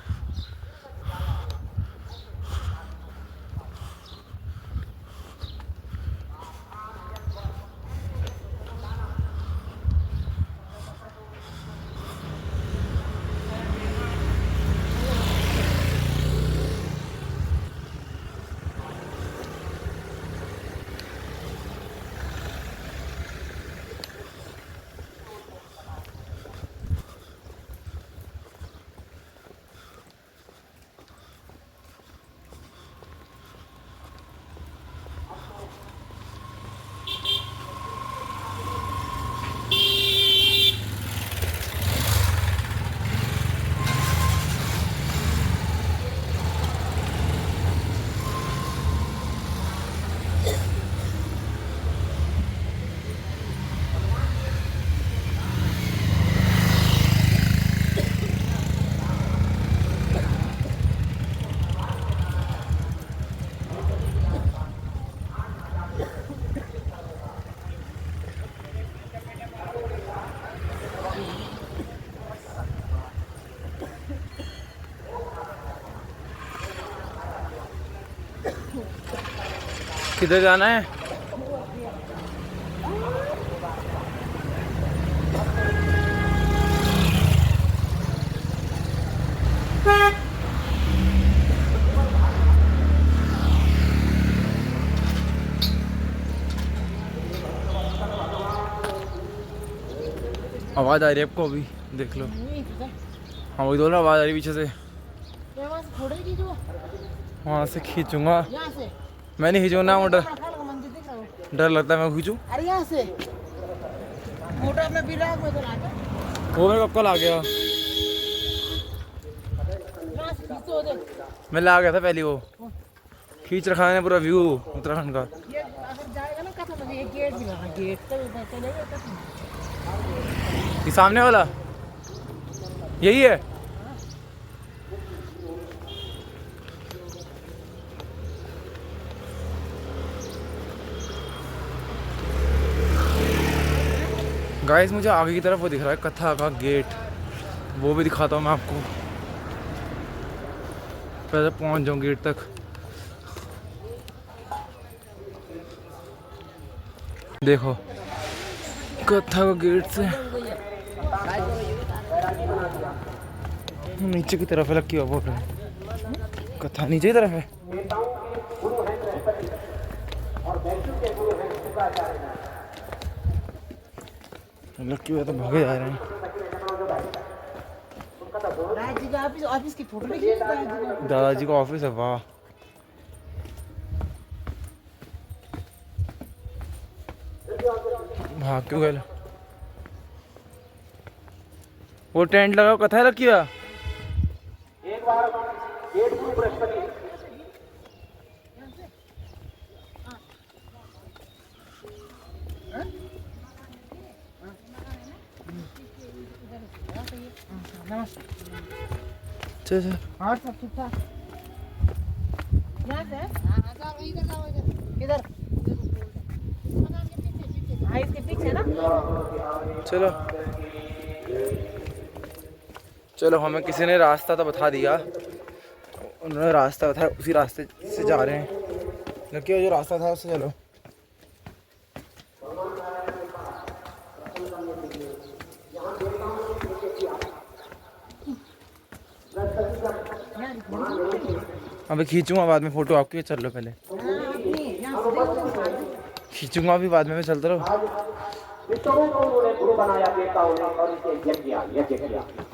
किधर जाना है? आवाज आ रही है आपको? अभी देख लो। हाँ वही बोल रहा, आवाज आ रही है पीछे से। वहाँ से थोड़े की जो वहाँ से खींचूंगा यहाँ से मैं, नहीं खींचूंगा ना, डर मंदिर दिख रहा है। डर लगता है मैं खींचूं। अरे यहाँ से मोटा में बिना में तो लागा वो मेरे को कल आ गया, यहाँ से खींचो दे। मैं ला गया था पहले, वो खींच रखा है पूरा व्यू उत्तराखंड का। ये अगर जाएगा ना कथा में, ये गेट भी लगा, गेट तो चलेगा तब। ये सामने वाला यही है। गाइस मुझे आगे की तरफ वो दिख रहा है कथा का गेट, वो भी दिखाता हूँ मैं आपको। पहले पहुंच जाऊँ गेट तक। देखो कथा का गेट से नीचे की तरफ है, लक्की बाबू कथा नीचे की तरफ है। लक्की बाबू तो भागे जा रहे हैं। दादाजी का ऑफिस की फोटो देखिए। दादाजी का ऑफिस है, वाह। भाग क्यों गए? वो टेंट लगा कथा है लक्की बाबू। चल और सब ठीक ठाक। यहाँ से किधर? हाँ इसके पीछे ना। चलो चलो, हमें किसी ने रास्ता तो बता दिया, उन्होंने रास्ता बताया, उसी रास्ते से जा रहे हैं। लक्की जो रास्ता था उससे चलो। अबे खींचूंगा बाद में फोटो आपकी, चल लो पहले। खींचूंगा अभी बाद में, चलते रहो।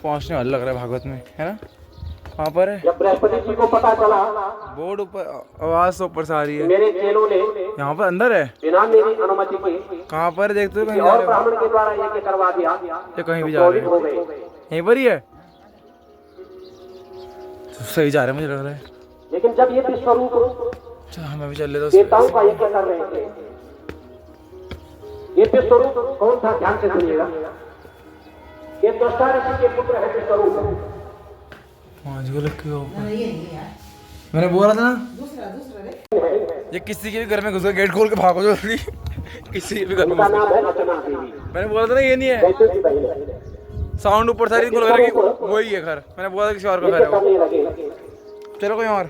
पहुंचने वाला लग रहा है भागवत में, है ना? कहाँ पर है? जब बृहस्पति जी को पता चला, बोर्ड ऊपर, आवाज तो ऊपर से आ रही है। मेरे चेलों ने यहाँ पर अंदर है, बिना मेरी अनुमति के कहाँ पर है? देखते हो कहीं जा और रहे हो? ब्राह्मण के द्वारा यज्ञ करवा दिया, ये कहीं भी जा रहे हो हैं? गए। यहीं पर ही है, सही जा रहे हैं मुझे लग रहा है। लेकिन जब ये विश्वरूप चल हमें भी चल लेते देवताओं का यज्ञ कर रहे थे, ये विश्वरूप कौन था? ध्यान से सुनिएगा। ये त्वष्टा ऋषि के पुत्र है विश्वरूप। मैंने बोला था ना, ये किसी के भी घर में घुस, गेट खोल के भागो जल्दी। किसी के भी घर में उनका घुस। नाम है रचना देवी। मैंने बोला था ना ये नहीं है, कैसे की बहन है। साउंड ऊपर सारी बोल रहा है कि वही है घर। मैंने बोला था किसी और का घर है वो। करने लगे। चलो कहीं और,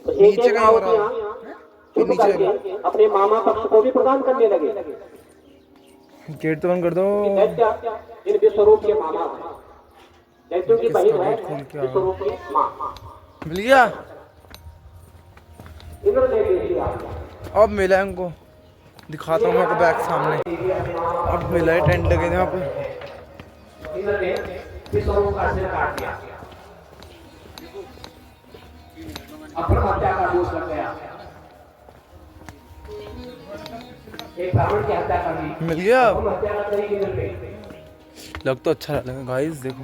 तो नीचे एक कहीं और आओ। चुप करके अपने मामा पक्ष को भी प्रदान करने लगे। गेट तो बंद कर दो। दैत्य इन विश्वरूप के मामा हैं। दैत्यों की बहन है खोल के आओ। विश्वरूप की माँ। मिल गया? इंद्र ने दे दिया। अब मिला है उनको, दिखाता हूँ मैं आपको बैक सामने। अब मिला है, टेंट लगे थे यहाँ पे। इंद्र ने विश्वरूप का सिर काट दिया। अपना हत्या का दोष लग गया। एक ब्राह्मण की हत्या कर दी। मिल गया? हम हत्या कर दी इंद्र ने। लग तो अच्छा लगा गाइस, देखो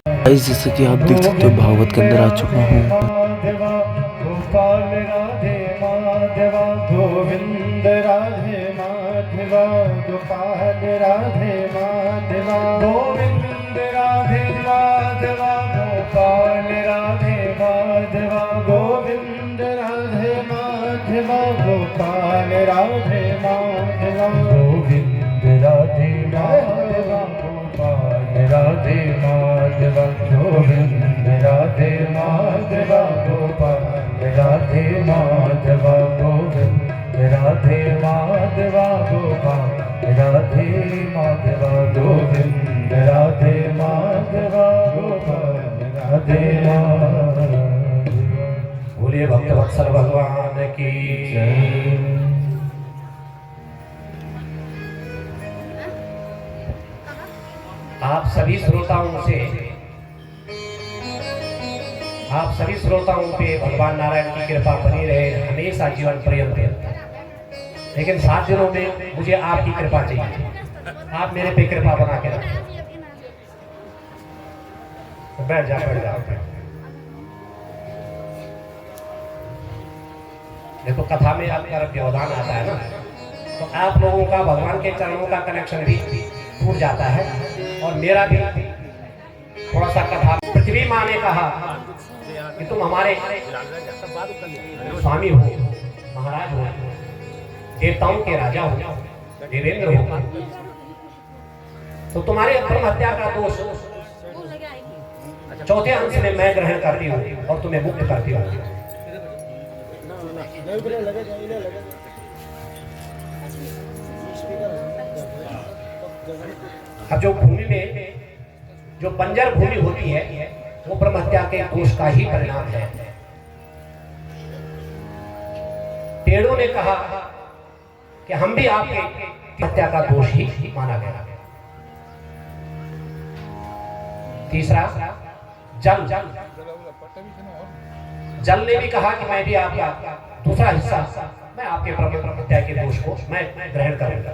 गाइस जैसे कि आप देख सकते हो भागवत के अंदर आ चुका हूँ। माधवा गोपाल राधे माधवा गोविंद राधे माधवा गोपाल राधे माधवा गोविंद राधे माधवा गोपाल राधे माधवा गोविंद राधे माधवा गोपाल राधे माधवा गोविंद राधे माधवा गोपाल राधे माधवा गोविंद राधे माधवा गोपाल राधे माधवा देवा। बोलिए भक्त वत्सल भगवान की जय। आप सभी श्रोताओं पे भगवान नारायण की कृपा बनी रहे हमेशा जीवन पर्यंत। लेकिन 7 दिनों में मुझे आपकी कृपा चाहिए। आप मेरे पे कृपा बना के रखें। बैठ जा। देखो कथा में आपका व्यवधान आता है ना, तो आप लोगों का भगवान के चरणों का कनेक्शन भी टूट जाता है और मेरा भी थोड़ा सा कथा। पृथ्वी माँ ने कहा कि तुम हमारे स्वामी हो, महाराज हो, देवताओं के राजा हो, देवेंद्र हो, तो तुम्हारे ब्रह्म हत्या का दोष चौथे अंश में मैं ग्रहण करती हूँ और तुम्हें मुक्त करती हूँ। अब जो भूमि में जो बंजर भूमि होती है वो ब्रह्म हत्या के दोष का ही परिणाम है। पेड़ों ने कहा कि हम भी आपके हत्या का दोष ही माना गया। तीसरा जल ने भी कहा कि मैं भी आपका दूसरा हिस्सा मैं आपके ब्रह्म हत्या के दोष को मैं ग्रहण करूंगा।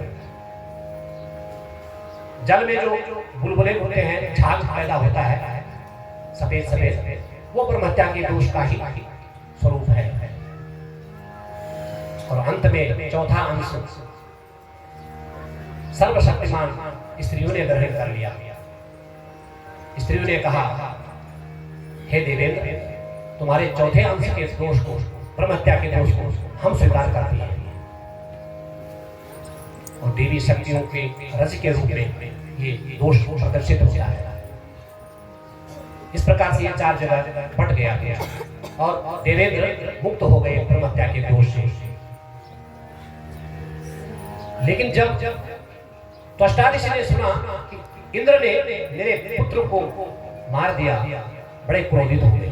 जल में जो बुलबुले होते हैं, छाग पैदा होता है सफेद, वो ब्रह्म हत्या के दोष का ही स्वरूप है। और अंत में चौथा अंश सर्वशक्तिमान स्त्रियों ने ग्रहण कर लिया। स्त्रियों ने कहा, हे देवेंद्र, तुम्हारे चौथे अंश के दोष को, ब्रह्म हत्या के दोष को हम स्वीकार करते हैं और देवी शक्तियों के रज के रूप में ये दोष प्रदर्शित हो गया है। इस प्रकार से ये 4 जगह बट गया और देवेंद्र मुक्त हो गए ब्रह्म हत्या के दोष से। लेकिन जब त्वष्टा ऋषि ने सुना कि इंद्र ने मेरे पुत्र को मार दिया, बड़े क्रोधित हो गए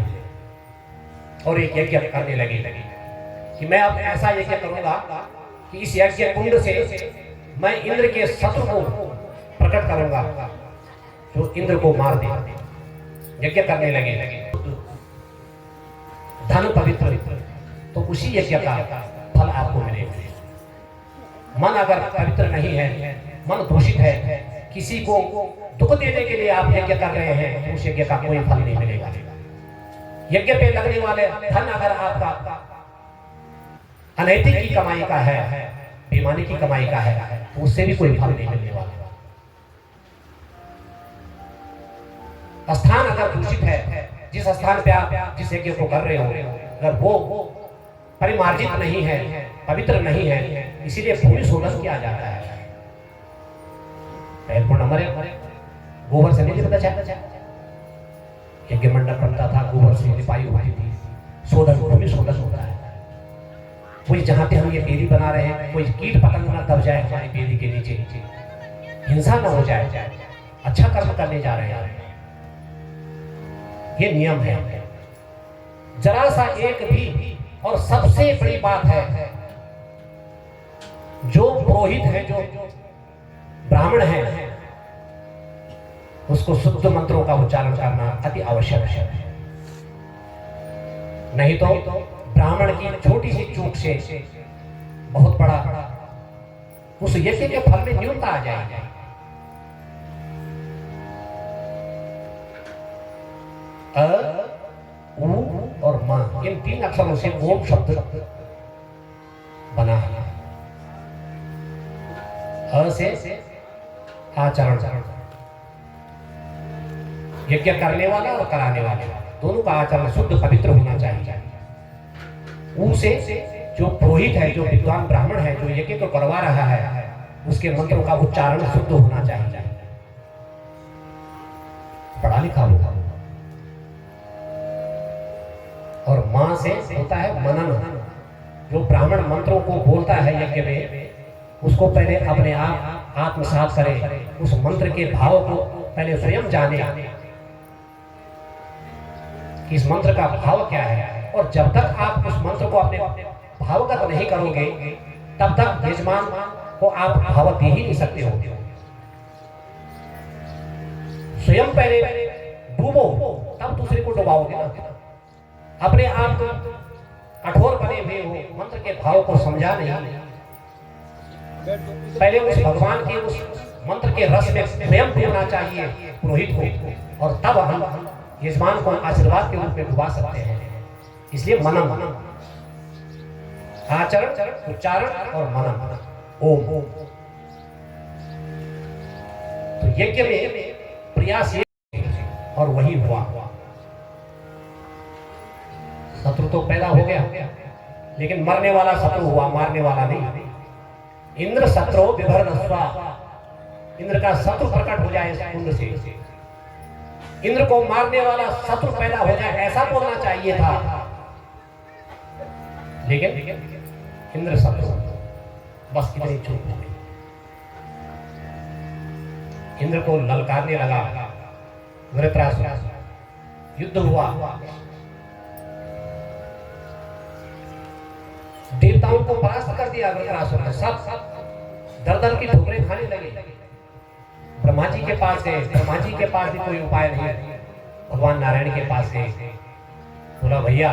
और एक यज्ञ करने लगे कि मैं अब ऐसा यज्ञ करूंगा कि इस यज्ञ कुंड से मैं इंद्र के शत्रु को प्रकट करूंगा जो इंद्र को मार दे। यज्ञ करने लगे, धन पवित्र, तो उसी यज्ञ का फल आपको मिलेगा। मन अगर पवित्र नहीं है, मन दूषित है, किसी को दुख देने के लिए आप यज्ञ कर रहे हैं, तो उस यज्ञ का कोई फल नहीं मिलेगा। यज्ञ पे लगने वाले धन अगर आपका अनैतिक की कमाई का है, बेईमानी की कमाई का है, तो उससे भी कोई फल नहीं मिलने वाला। स्थान अगर दूषित है, जिस स्थान पे आप जिस यज्ञ को कर रहे हो, अगर वो परिमार्जित नहीं है, पवित्र नहीं है, इसीलिए भूमि शोधन किया जाता है। हमारे गोबर से नहीं पता चलता, यज्ञ मंडप बनता था, गोबर से लिपाई होती थी, शोधन, भूमि शोधन होता है। कोई जहाँ पे हम ये बेदी बना रहे हैं, कोई कीट पतंग ना दब जाए हमारी बेदी के नीचे, हिंसा ना हो जाए, अच्छा कर्म करने जा रहे हैं, ये नियम है। जरा सा एक भी, और सबसे बड़ी बात है, जो पुरोहित है, जो ब्राह्मण है, उसको शुद्ध मंत्रों का उच्चारण करना अति आवश्यक है। नहीं तो ब्राह्मण की छोटी सी चूक से बहुत बड़ा उस यज्ञ के फल में न्यूनता आ जाएगी। अ, उ और मा, इन 3 अक्षरों से ओम शब्द बना है। अ से आचरण, यज्ञ करने वाला और कराने वाले दोनों का आचरण शुद्ध पवित्र होना चाहिए। ऊ से जो पुरोहित है, जो विद्वान ब्राह्मण है, जो यज्ञ को करवा रहा है, उसके मंत्रों का उच्चारण शुद्ध होना चाहिए, पढ़ा लिखा होगा। और मां से होता है मनन, जो ब्राह्मण मंत्रों को बोलता है यज्ञ में, उसको पहले अपने आप आत्मसात करे, उस मंत्र के भाव को पहले स्वयं जाने, कि इस मंत्र का भाव क्या है, और जब तक आप उस मंत्र को अपने भावगत नहीं करोगे तब तक यजमान को आप भाव दे ही नहीं सकते हो। स्वयं पहले डूबो तब दूसरे को डुबाओगे ना। अपने आप तो कठोर बने हुए हो, मंत्र के भाव को समझा नहीं, पहले उस भगवान के उस मंत्र के रस में स्वयं डूबना चाहिए पुरोहित को, और तब हम यजमान को आशीर्वाद के रूप में डुबा सकते हैं। इसलिए मनन, आचरण, उच्चारण और मनन, ओम। तो यज्ञ में प्रयास और वही हुआ। शत्रु तो पैदा हो गया, लेकिन मरने वाला शत्रु हुआ, मारने वाला नहीं। इंद्र शत्रु विभर्नस्वा, इंद्र का शत्रु प्रकट हो जाए इस कुंड से, इंद्र को मारने वाला शत्रु पैदा हो जाए, ऐसा बोलना चाहिए था, लेकिन इंद्र शत्रु बस इतनी चूक हो गई। इंद्र को ललकारने लगा वृत्रासुर, युद्ध हुआ, देवताओं को परास्त कर दिया वृत्रासुर ने। सब दर दर की ठोकरें खाने लगे। ब्रह्मा जी के पास गए, ब्रह्मा जी के पास भी कोई उपाय नहीं, भगवान नारायण के पास गए। बोला भैया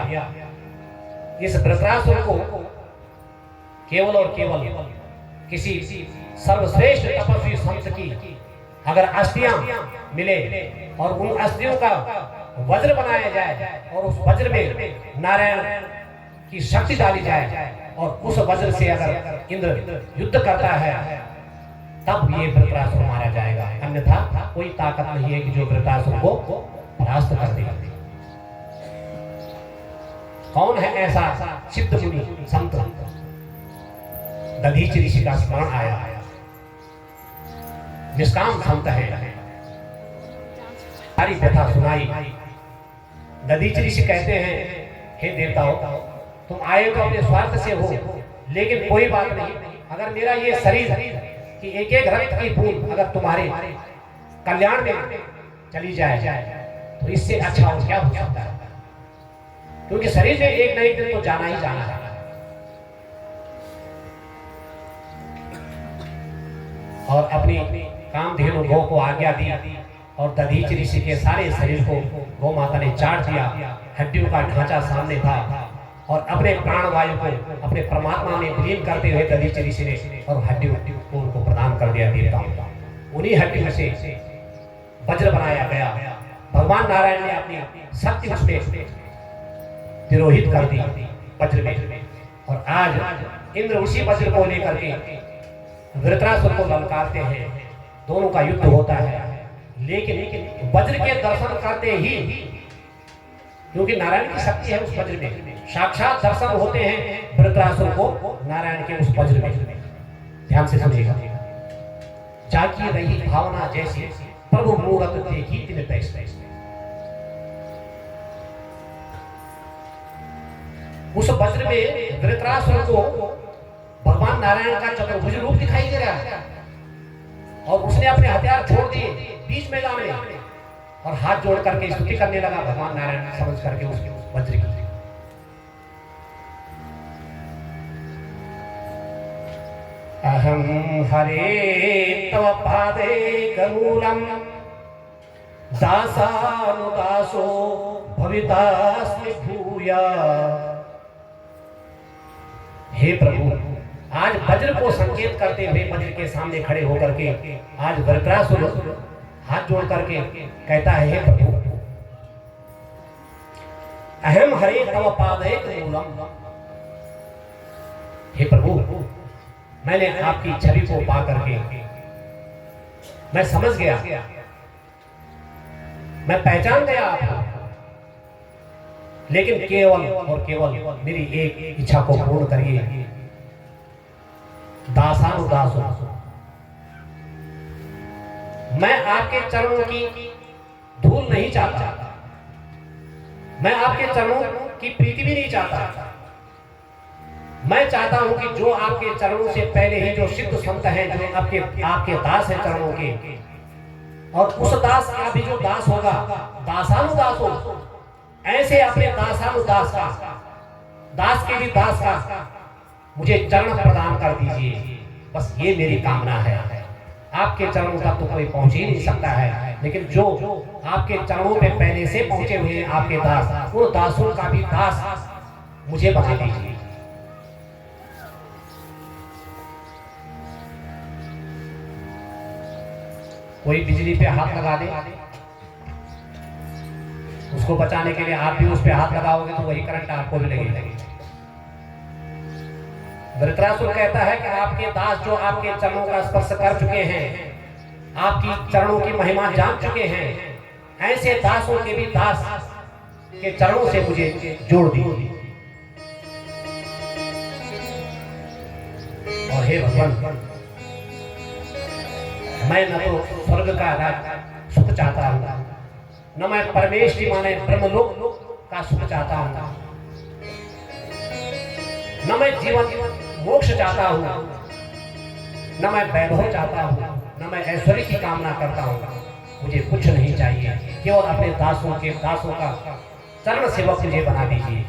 इस वृत्रासुर को केवल और केवल किसी सर्वश्रेष्ठ तपस्वी संत की अगर अस्थियां मिले और उन अस्थियों का वज्र बनाया जाए और उस वज्र में नारायण की शक्ति डाली जाए और उस वज्र से अगर इंद्र युद्ध करता है तब ये वृत्रासुर मारा जाएगा, अन्यथा कोई ताकत नहीं है कि जो वृत्रासुर को परास्त कर दे। कौन है ऐसा सिद्ध मुनि संत? दधीच ऋषि का स्मरण आया, निष्काम संत है, सारी व्यथा सुनाई। दधीच ऋषि कहते हैं हे देवताओं, तुम आए तो अपने स्वार्थ से हो, लेकिन कोई बात नहीं, अगर मेरा ये शरीर कि एक एक रक्त की बूंद अगर तुम्हारे कल्याण में चली जाए तो इससे अच्छा और क्या हो सकता है, क्योंकि शरीर में एक न एक दिन तो जाना ही जाना है। और अपनी कामधेनु गौ को आज्ञा दी और दधीच ऋषि के सारे शरीर को गौ माता ने चाट दिया। हड्डियों का ढांचा सामने था और अपने प्राणवायु को अपने परमात्मा में विलीन करते हुए दधीच ऋषि ने और हड्डियों को उनको प्रदान कर दिया देवताओं को। उन्हीं हड्डियों से वज्र बनाया गया। भगवान नारायण ने अपनी शक्ति उसमें तिरोहित कर दी वज्र में, और आज इंद्र उसी वज्र को लेकर के वृत्रासुर को ललकारते हैं। दोनों का युद्ध होता है, लेकिन वज्र के दर्शन करते ही, क्योंकि नारायण की शक्ति है उस वज्र में, साक्षात दर्शन होते हैं वृत्रासुर को नारायण के उस वज्र में। ध्यान से समझिएगा। जाकी रही भावना जैसी प्रभु मूरत देखी तिन तैसे। उस वज्र में वृत्रासुर को भगवान नारायण का चतुर्भुज रूप दिखाई दे रहा है और उसने अपने हथियार छोड़ दिए बीच मैदान में और हाथ जोड़ करके स्तुति करने लगा भगवान नारायण समझ करके उस वज्र की। अहम हरे तव पादे गमूलम दासानुदासो भवितास्मि भूया। हे प्रभु, आज वज्र को संकेत करते हुए वज्र के सामने खड़े होकर के आज वृत्रासुर हाथ जोड़ करके कहता है, हे प्रभु, अहम हरे तव पादे गमूलम। हे प्रभु, मैंने आपकी छवि को पा करके मैं समझ गया, मैं पहचान गया आपको, लेकिन केवल और केवल मेरी एक इच्छा को पूर्ण करिए। दासानुदास मैं आपके चरणों की धूल नहीं चाहता, मैं आपके चरणों की प्रीति भी नहीं चाहता। मैं चाहता हूं कि जो आपके चरणों से पहले ही जो सिद्ध संत हैं, जो आपके दास हैं चरणों के, और उस दास का भी जो दास होगा दासानुदास हो, ऐसे अपने दासानुदास का, दास के भी दास का मुझे चरण प्रदान कर दीजिए। बस ये मेरी कामना है। आपके चरणों तक तो कोई पहुंच ही नहीं सकता है, लेकिन जो आपके चरणों पे पहले से पहुंचे हुए हैं आपके दास, उन दासों का भी दास मुझे बना दीजिए। कोई बिजली पे हाथ लगा दे, उसको बचाने के लिए आप भी उस पे हाथ लगाओगे तो वही करंट आपको भी लगेगा। धृतराष्ट्र कहता है कि आपके दास जो आपके चरणों का स्पर्श कर चुके हैं, आपकी चरणों की महिमा जान चुके हैं, ऐसे दासों के भी दास के चरणों से मुझे जोड़ दीजिए। और हे भगवान, मैं न तो स्वर्ग का राज सुख चाहता हूँ, न मैं परमेश की माने ब्रह्मलोक का सुख चाहता हूँ, न मैं जीवन मोक्ष चाहता हूँ, न मैं वैभव चाहता हूँ, न मैं ऐश्वर्य की कामना करता हूँ। मुझे कुछ नहीं चाहिए, केवल अपने दासों का चरण सेवक मुझे बना दीजिए।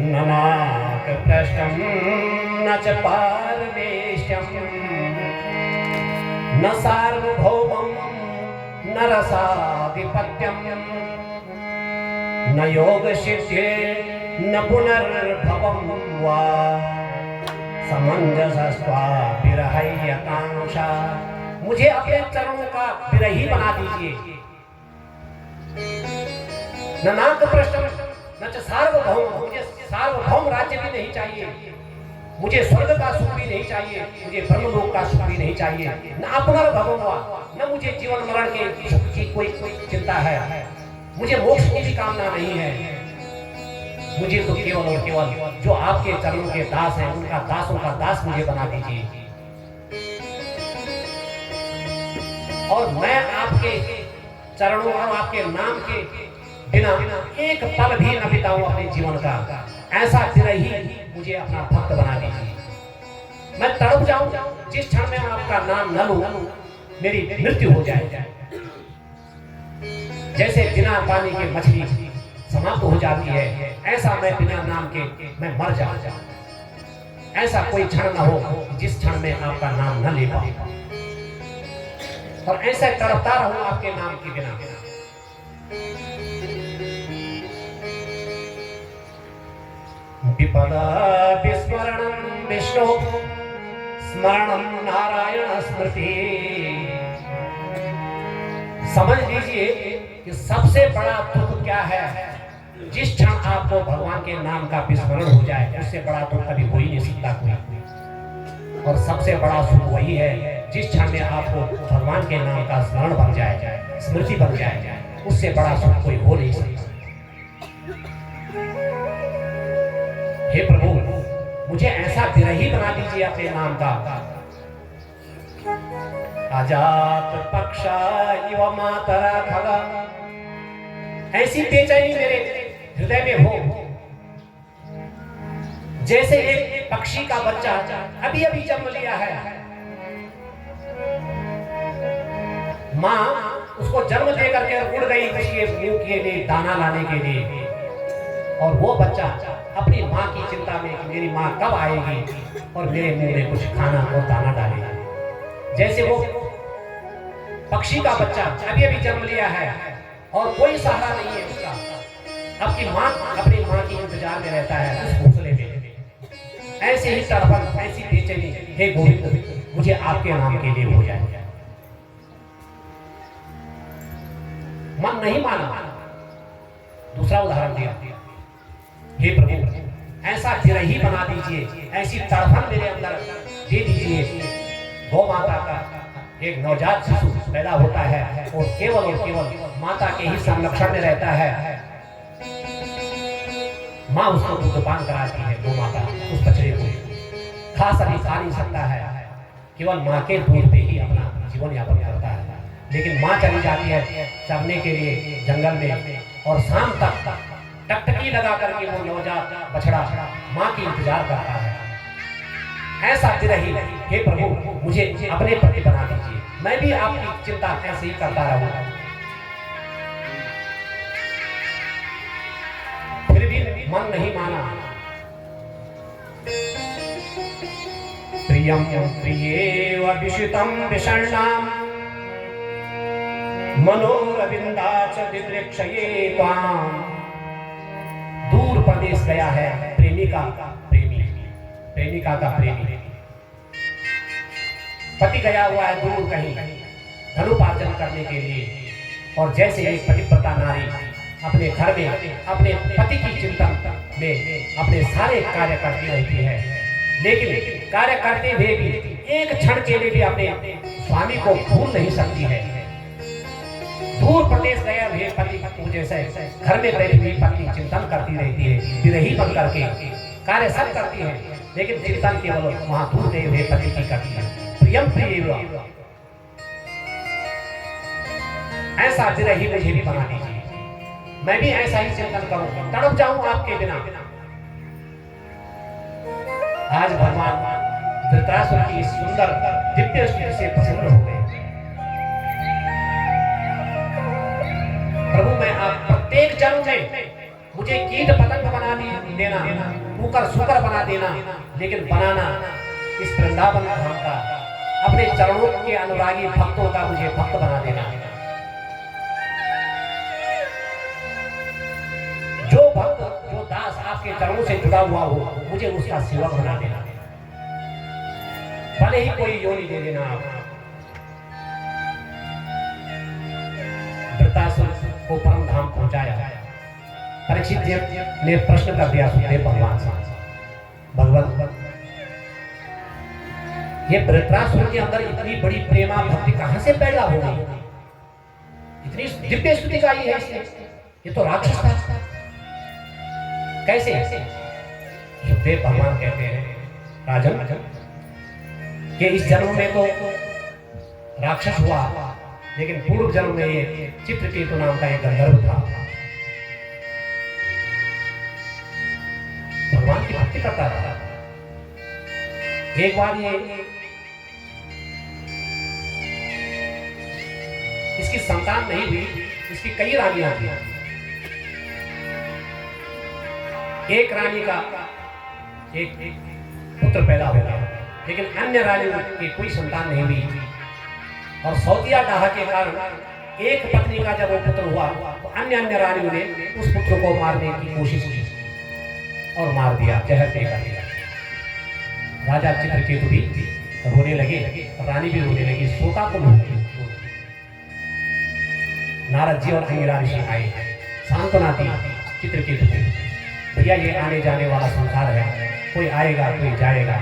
न नाक पृष्ठम न च पारमेष्टम न सार्वभौमम न रसाधिपत्यम न योग सिद्धे न पुनर्भवम वा समंजसस्वा विरहयकांक्षा। मुझे अपने चरणों का विरही बना दीजिए। न नाक पृष्ठम न च सार्वभौम, मुझे सार्वभौम राज्य भी नहीं चाहिए, मुझे स्वर्ग का सुख भी नहीं चाहिए, मुझे ब्रह्मलोक का सुख भी नहीं चाहिए, न पुनर्भवम वा, न मुझे जीवन मरण के सुख की कोई चिंता है, मुझे मोक्ष की भी कामना नहीं है। मुझे तो केवल और केवल जो आपके चरणों के दास हैं, उनका दासों का दास मुझे बना दीजिए। और मैं आपके चरणों और आपके नाम के बिना एक पल भी न बिताऊं अपने जीवन का, ऐसा विरही मुझे अपना भक्त बना दीजिए। मैं तड़प जाऊं, जिस क्षण में आपका नाम न लूं मेरी मृत्यु हो जाए। जैसे बिना पानी के मछली समाप्त हो जाती है, ऐसा मैं बिना नाम के मैं मर जाऊं। ऐसा कोई क्षण न हो जिस क्षण में आपका नाम न ले पाऊं, और ऐसा तड़पता रहूं आपके नाम के बिना। विपदा विस्मरणं विष्णु स्मरणं नारायण स्मृति। समझ लीजिए कि सबसे बड़ा दुख क्या है। जिस क्षण आपको भगवान के नाम का विस्मरण हो जाए, उससे बड़ा दुख कभी हो ही नहीं सकता कोई। और सबसे बड़ा सुख वही है जिस क्षण में आपको भगवान के नाम का स्मरण बन जाए, स्मृति बन जाए, उससे बड़ा सुख कोई हो नहीं सकता। हे प्रभु, मुझे ऐसा विरही बना दीजिए अपने नाम का। अजात पक्षा इव मातरा खगा, ऐसी बेचैनी मेरे हृदय में हो जैसे एक पक्षी का बच्चा अभी अभी जन्म लिया है। माँ उसको जन्म दे करके उड़ गई उसके मुंह के लिए दाना लाने के लिए, और वो बच्चा अपनी माँ की चिंता में कि मेरी माँ कब आएगी और मेरे मुंह में कुछ खाना और दाना डालेगी। जैसे वो पक्षी का बच्चा अभी अभी जन्म लिया है और कोई सहारा नहीं है उसका, अपनी माँ की इंतजार में रहता है उस घोंसले में। ऐसे ही तड़पन, ऐसी बेचैनी हे गोविंद मुझे आपके नाम के लिए हो जाए। मन नहीं माना। दूसरा उदाहरण दिया, हे प्रभु ऐसा विरही बना दीजिए, ऐसी तड़पन मेरे अंदर दे दीजिए। गौ माता का एक नवजात शिशु पैदा होता है और केवल माता के ही संरक्षण में रहता है। माँ उसको दूधपान कराती है, गौ माता उस बछड़े को खा नहीं सकता है, केवल माँ के दूध पे ही अपना जीवन यापन करता है। लेकिन माँ चली जाती है चरने के लिए जंगल में, और शाम तक टकटकी लगा करके वो नवजात बछड़ा माँ की इंतजार करता है। ऐसा विरही हे प्रभु मुझे अपने प्रति बना दीजिए, मैं भी आपकी चिंता ऐसे ही करता रहूंगा। मन नहीं माना। प्रियम प्रियेव विषितम विषण्णाम मनोरविंदाच दिदृक्षये त्वाम। दूर प्रदेश गया है प्रेमिका का प्रेमी, प्रेमिका का प्रेमी। पति गया हुआ है दूर कहीं धनोपार्जन करने के लिए, और जैसे एक पतिव्रता नारी अपने घर में अपने पति की चिंतन में अपने सारे कार्य करती रहती है, लेकिन कार्य करते हुए भी एक क्षण के लिए भी अपने स्वामी को भूल नहीं सकती है। दूर प्रदेश गया हुए पति को जैसे घर में बैठी हुई पत्नी चिंतन करती रहती है, विरही बन करके कार्य सब करती है, लेकिन चिंतन केवल वहां दूर गए हुए पति की करती है। प्रियम प्रिय, ऐसा विरही मुझे भी बना दीजिए, मैं भी ऐसा ही चिंतन करूं, तड़प जाऊं आपके बिना। आज भगवान धृतराष्ट्र की सुंदर दिव्य स्तुति से प्रसन्न हो गए। प्रभु मैं आप प्रत्येक जन्म में मुझे कीट पतंग बना देना, कुकर सुकर बना देना, लेकिन बनाना इस वृंदावन धाम का, अपने चरणों के अनुरागी भक्तों का मुझे भक्त बना देना। जो भक्त जो दास आपके चरणों से जुड़ा हुआ हो, मुझे उसका सेवक बना देना, भले ही कोई योनि दे देना। आप वृत्तासुर को परम धाम पहुंचाया। परीक्षित ने प्रश्न कर दिया सुखदेव भगवान से, भगवान ये वृत्रासुर के अंदर इतनी बड़ी प्रेमा भक्ति कहां से पैदा हो गई? इतनी दिव्य स्तुति गाई है इसने, ये तो राक्षस था, कैसे? सुखदेव भगवान कहते हैं राजन कि इस जन्म में तो राक्षस हुआ, लेकिन पूर्व जन्म में ये चित्रकेतु नाम का एक गंधर्व था, भगवान की भक्ति करता था। एक बार ये इसकी संतान नहीं हुई, इसकी कई रानियां थी। एक रानी का एक पुत्र पैदा हो गया, लेकिन अन्य रानियों की कोई संतान नहीं हुई, और सौतिया डाह के कारण एक पत्नी का जब वो पुत्र हुआ तो अन्य रानियों ने उस पुत्र को मारने की कोशिश की और मार दिया, जहर देकर दिया। राजा चित्रकेतु भी रोने लगे, रानी भी रोने लगी, शोका को नारद जी और अंगिरा ऋषि आए, सांत्वना दी चित्रकेतु को, भैया ये आने जाने वाला संसार है, कोई आएगा कोई जाएगा,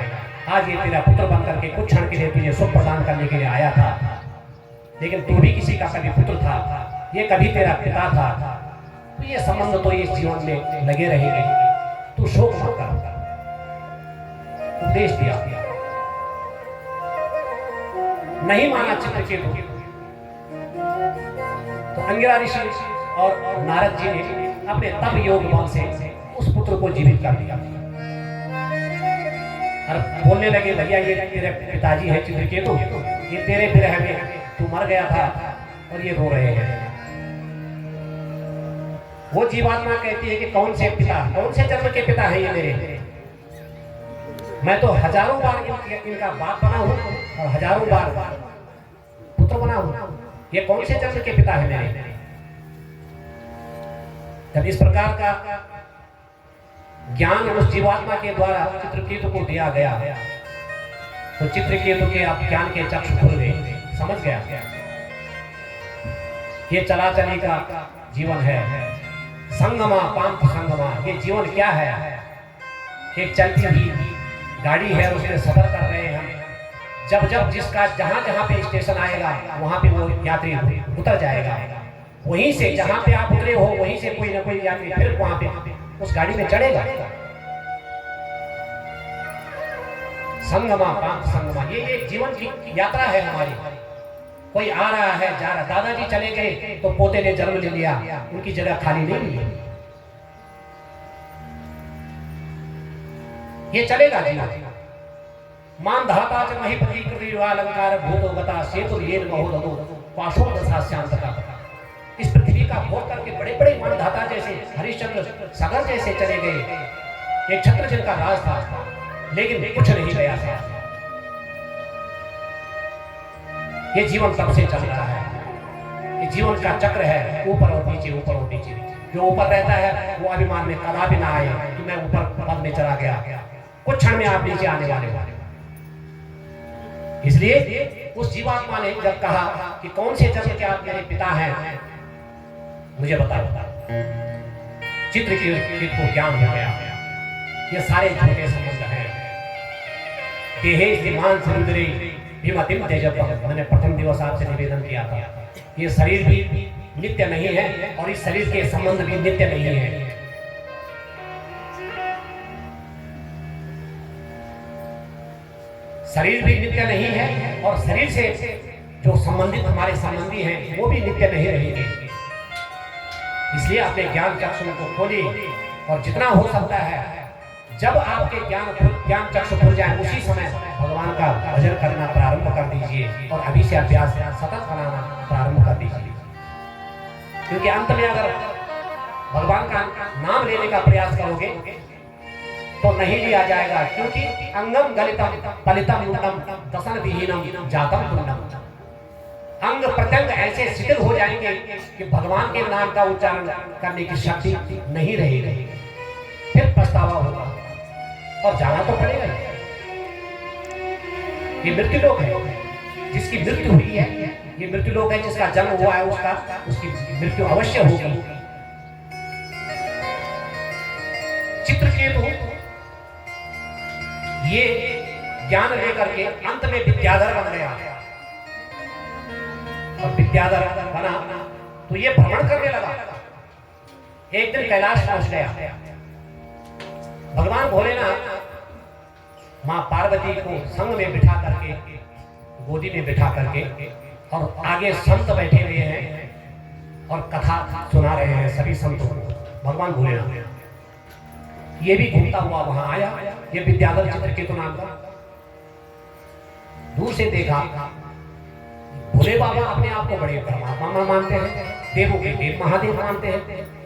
आज ये तेरा पुत्र बन करके कुछ क्षण के लिए तुझे सुख प्रदान करने के लिए आया था, लेकिन तू भी किसी का कभी पुत्र था, ये कभी तेरा पिता था, तो ये संबंध तो इस जीवन में लगे रहेंगे, तू शोक मत कर। उपदेश दिया, नहीं माना चित्रकेतु, तो अंगिरा ऋषि और नारद जी ने अपने तप योग बल से उस पुत्र को जीवित कर दिया और बोलने लगे भैया ये तेरे पिताजी है चित्रकेतु, ये तेरे विरह में तू मर गया था और ये रो रहे हैं। वो जीवात्मा कहती है कि कौन से पिता, कौन से जन्म के पिता है ये मेरे, मैं तो हजारों बार इनका बाप बना हूं और हजारों बार पुत्र बना हूं, ये कौन से जन्म के पिता है मेरे? जब इस प्रकार का ज्ञान उस जीवात्मा के द्वारा चित्रकेतु को दिया गया तो चित्रकेतु के आप ज्ञान के चक्षु खुल गए, समझ गया ये चलाचली का जीवन है, संगमा पांथ संगमा, ये जीवन क्या है? एक चलती हुई गाड़ी है, उसमें सफर कर रहे हैं, जब जब जिसका जहां जहां पे स्टेशन आएगा वहां पे वो यात्री उतर जाएगा, वहीं से जहां पे आप उतरे हो वहीं से कोई ना कोई यात्री फिर वहां पे उस गाड़ी में चढ़ेगा। संगमा पांथ संगमा, ये एक जीवन की यात्रा है हमारी, कोई आ रहा है जा रहा, दादाजी चले गए तो पोते ने जन्म ले लिया, उनकी जगह खाली नहीं हुई, ये चलेगा जीवन। मान धाता च महीपति कृतिवालंकार भूतो गता सेतु येन महोदतो पाशो दशा शांतता। इस पृथ्वी का भोग करके बड़े बड़े मान धाता जैसे हरिश्चंद्र सागर जैसे चले गए। एक छत्र जिनका राज था, लेकिन कुछ नहीं गया था। ये जीवन तब से चल रहा है, ये जीवन का चक्र है, ऊपर और नीचे, ऊपर और नीचे। जो ऊपर रहता है वो अभिमान में कदापि ना आए कि मैं ऊपर पद में चला गया, कुछ क्षण में आप नीचे आने वाले हो। इसलिए उस जीवात्मा ने जब कहा कि कौन से जन्म के आप मेरे पिता हैं, मुझे बताओ। चित्रकीर्त को ज्ञान हो गया, ये सारे झूठे संबंध हैं। देहे दिमान समुद्री भीमतिम तेजब, मैंने प्रथम दिवस आपसे निवेदन किया था। ये शरीर भी नित्य नहीं है और इस शरीर के संबंध भी नित्य नहीं है। शरीर भी नित्य नहीं है और शरीर से जो संबंधित हमारे संबंधी हैं वो भी नित्य नहीं रहेंगे। इसलिए अपने ज्ञान चक्षु को खोलिए और जितना हो सकता है जब आपके ज्ञान चक्षु खुल जाए उसी समय भगवान का भजन करना प्रारंभ कर दीजिए और अभी से अभ्यास सतत बनाना प्रारंभ कर दीजिए। क्योंकि अंत में अगर भगवान का नाम लेने का प्रयास करोगे तो नहीं लिया जाएगा, क्योंकि अंगम गलितम पलितम यूतम दसन विहीनम जातम पुण्यम। अंग प्रत्यंग ऐसे शिथिल हो जाएंगे कि भगवान के नाम का उच्चारण करने की शक्ति नहीं रहेगी, फिर पछतावा होगा और जाना तो पड़ेगा। ये मृत्यु लोक है, जिसकी मृत्यु हुई है, ये मृत्यु लोक है। जिसका जन्म हुआ है उसकी मृत्यु अवश्य होगी। चित्रकेतु ये ज्ञान लेकर के अंत में विद्याधर बन गया और विद्याधर बना तो ये भ्रमण करने लगा। एक दिन कैलाश पहुंच गया। भगवान भोलेनाथ मां पार्वती को संग में बिठा करके, गोदी में बिठा करके, और आगे संत बैठे हुए हैं और कथा सुना रहे हैं सभी संतों को। भगवान भोलेनाथ ये भी घूमता हुआ वहां आया। ये विद्याधर चित्रकेतु नाम का। दूर से देखा, भोले बाबा अपने आप को बड़े परमात्मा मानते हैं, देवों के देव महादेव मानते हैं,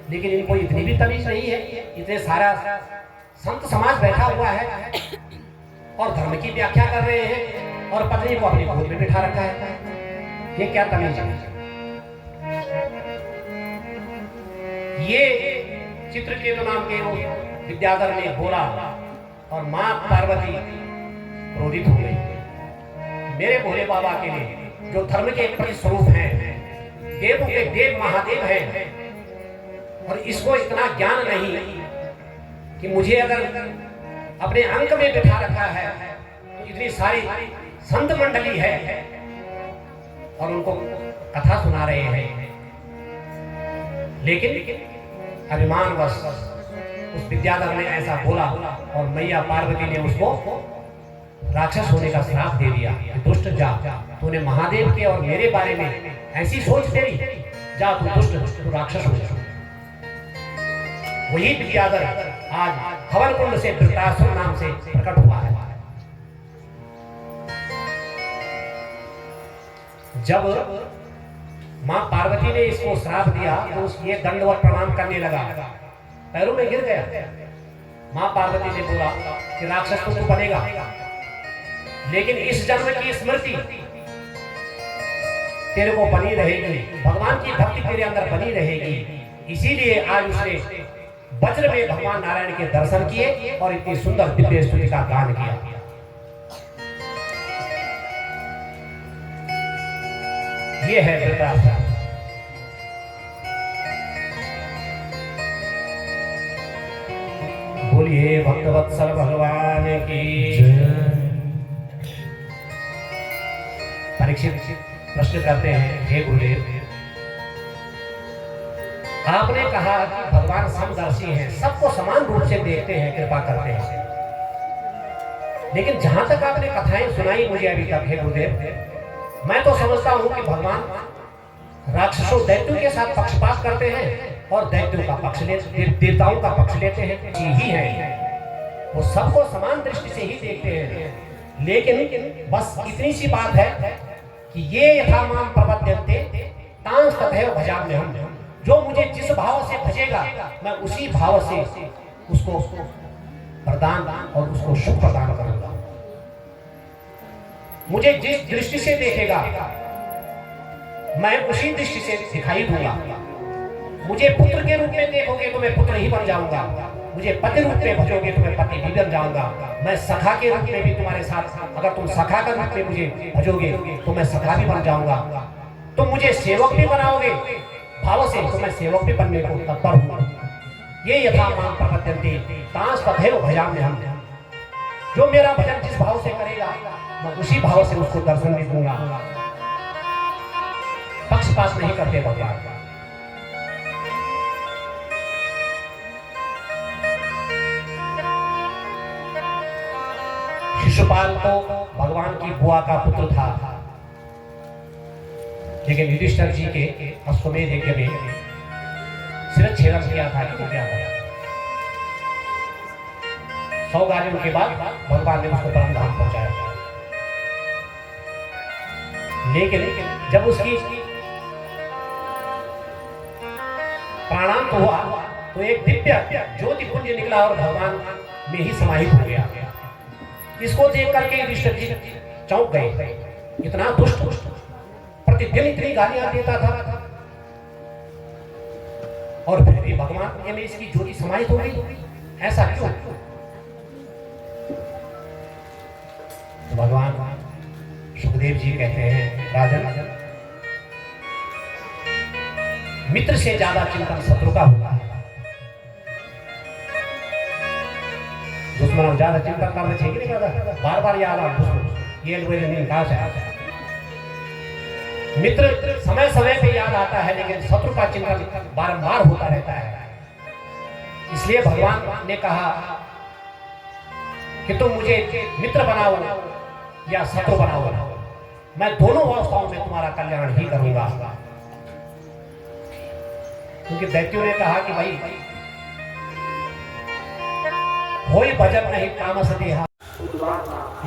लेकिन इनको इतनी भी तमीज नहीं है। इतने सारा संत समाज बैठा हुआ है और धर्म की व्याख्या कर रहे हैं और पत्नी को अपनी गोद में बिठा रखा है। ये क्या तमीज है? ये चित्रकेतु नाम के विद्याधर ने बोला और मां पार्वती क्रोधित हो गई। मेरे भोले बाबा के लिए जो धर्म के प्रतिस्वरूप हैं, देवों के देव महादेव हैं, और इसको इतना ज्ञान नहीं कि मुझे अगर अपने अंक में बिठा रखा है तो इतनी सारी संत मंडली है और उनको कथा सुना रहे हैं, लेकिन अभिमानवश उस विद्याधर ने ऐसा बोला और मैया पार्वती ने उसको राक्षस होने का श्राप दे दिया कि दुष्ट जा, तूने महादेव के और मेरे बारे में ऐसी सोच तेरी, जा तू दुष्ट, तू राक्षस हो जा। वही विद्याधर आज हवन कुंड से वृत्रासुर नाम से प्रकट हुआ है। जब मां पार्वती ने इसको श्राप दिया तो ये दंडवत प्रणाम करने लगा, पैरों में गिर गया। मां पार्वती ने बोला कि राक्षस तो तू बनेगा, लेकिन इस जन्म की स्मृति तेरे को बनी रहेगी, भगवान की भक्ति तेरे अंदर बनी रहेगी। इसीलिए आज उसने वज्र में भगवान नारायण के दर्शन किए और इतनी सुंदर दिव्य स्तुति का गान किया। ये है वृत्रासुर। बोलिए भक्तवत्सल भगवान की जय। परीक्षित प्रश्न करते हैं, हे गुरुदेव, आपने कहा कि भगवान समदर्शी हैं, सबको समान रूप से देखते हैं, कृपा करते हैं, लेकिन जहां तक आपने कथाएं सुनाई मुझे अभी तक, हे गुरुदेव, मैं तो समझता हूं कि भगवान राक्षसों दैत्यों के साथ पक्षपात करते हैं और दैत्यों का पक्ष लेते, देवताओं का पक्ष लेते हैं। ही है, वो सबको समान दृष्टि से ही देखते हैं, लेकिन बस इतनी सी बात है कि ये यथा माम प्रपद्यन्ते तांस तथैव भजाम्यहम्, जो मुझे जिस भाव से भजेगा देखेगा मैं उसी भाव से उसको प्रदान और उसको सुख प्रदान करूंगा। मुझे जिस दृष्टि से देखेगा मैं उसी दृष्टि से दिखाई दूंगा। मुझे पुत्र के रूप में देखोगे तो मैं पुत्र ही बन जाऊंगा, मुझे पति रूप में भजोगे तो मैं पति भी बन जाऊंगा। मैं सखा के रूप में भी तुम्हारे साथ, अगर तुम सखा के रूप में मुझे भजोगे तो मैं सखा भी बन जाऊंगा। तुम मुझे सेवक भी बनाओगे भाव से तो मैं सेवक भी बनने को तत्पर हूं। ये यथा मां प्रपद्यन्ते तांस तथैव भजाम्यहम्। जो मेरा भजन जिस भाव से करेगा मैं उसी भाव से उसको दर्शन भी दूंगा। पक्षपात नहीं करते भगवान। शिशुपाल तो भगवान की बुआ का पुत्र था, लेकिन युधिष्ठिर जी के अश्वमेध यज्ञ में शिरच्छेदन किया था कि क्या था। 100 गालियों के बाद भगवान ने उसको परम धाम पहुंचाया। लेकिन जब उसकी प्राणांत हुआ तो एक दिव्य ज्योति पुंज निकला और भगवान में ही समाहित हो गया। इसको देख करके युधिष्ठिर जी चौंक गए। इतना दुष्ट, प्रतिदिन इतनी गालियां देता था और फिर भी भगवान में इसकी ज्योति समाहित हो गई, ऐसा क्यों? तो भगवान सुखदेव जी कहते हैं, राजन, मित्र से ज्यादा चिंतन शत्रु का होता है। दुश्मन ज्यादा चिंतन करना चाहिए नहीं करता, बार बार याद आ दुश्मन ये लोग कहा है। मित्र समय समय पे याद आता है, लेकिन शत्रु का चिंतन बारंबार होता रहता है। इसलिए भगवान ने कहा कि तुम मुझे मित्र बनाओ या शत्रु बनाओ, मैं दोनों अवस्थाओं में तुम्हारा कल्याण ही करूंगा। क्योंकि दैत्यों ने कहा कि भाई कोई भजन नहीं तामस देहा।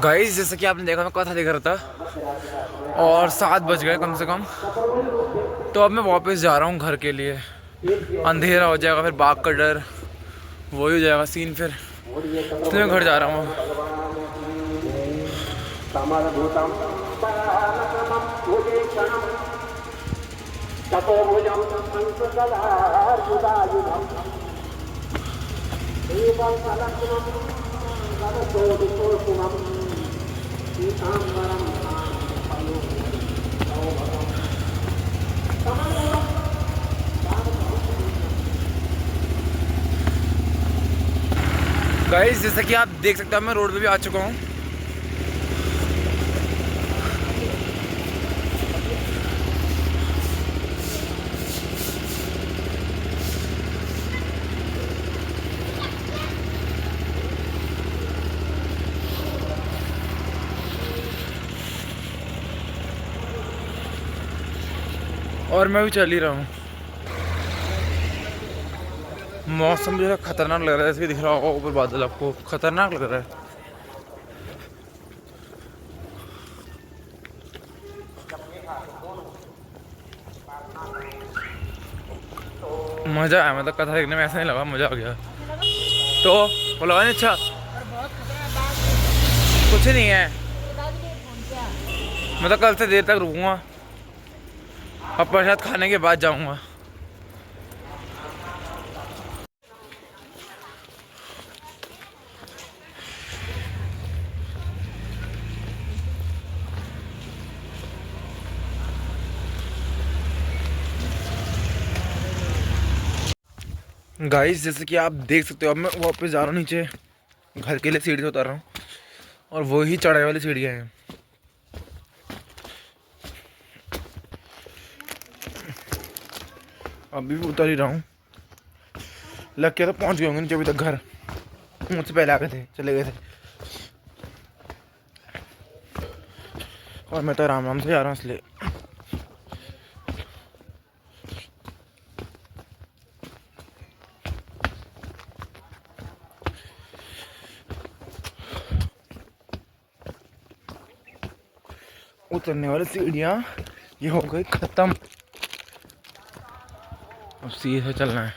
गाइस जैसे कि आपने देखा मैं कथा देख रहा था और 7 बज गए कम से कम, तो अब मैं वापस जा रहा हूँ घर के लिए। अंधेरा हो जाएगा, फिर बाघ का डर, वही हो जाएगा सीन फिर, तो मैं घर जा रहा हूँ। गाइस जैसा कि आप देख सकते हैं मैं रोड पे भी आ चुका हूँ। और मैं भी चल ही रहा हूँ। मौसम जो है खतरनाक लग रहा है, जैसे कि दिख रहा होगा ऊपर बादल, आपको खतरनाक लग रहा है। मज़ा आया, मतलब कथा देखने में ऐसा नहीं लगा, मज़ा आ गया। तो वो लगा नहीं अच्छा, कुछ नहीं है, मतलब कल से देर तक रुकूंगा, अब प्रसाद खाने के बाद जाऊंगा। गाइस जैसे कि आप देख सकते हो अब मैं वापस जा रहा हूँ नीचे, घर के लिए सीढ़ी से उतर रहा हूँ और वही चढ़ाई वाली सीढ़ियाँ हैं। अभी भी उतर ही रहा हूँ, लग के तो पहुँच गए होंगे नीचे अभी तक, घर मुझसे पहले आ गए थे, चले गए थे। और मैं तो आराम आराम से जा रहा हूँ इसलिए। उतरने वाली सीढ़ियाँ ये हो गई खत्म, अब सीधे चलना है।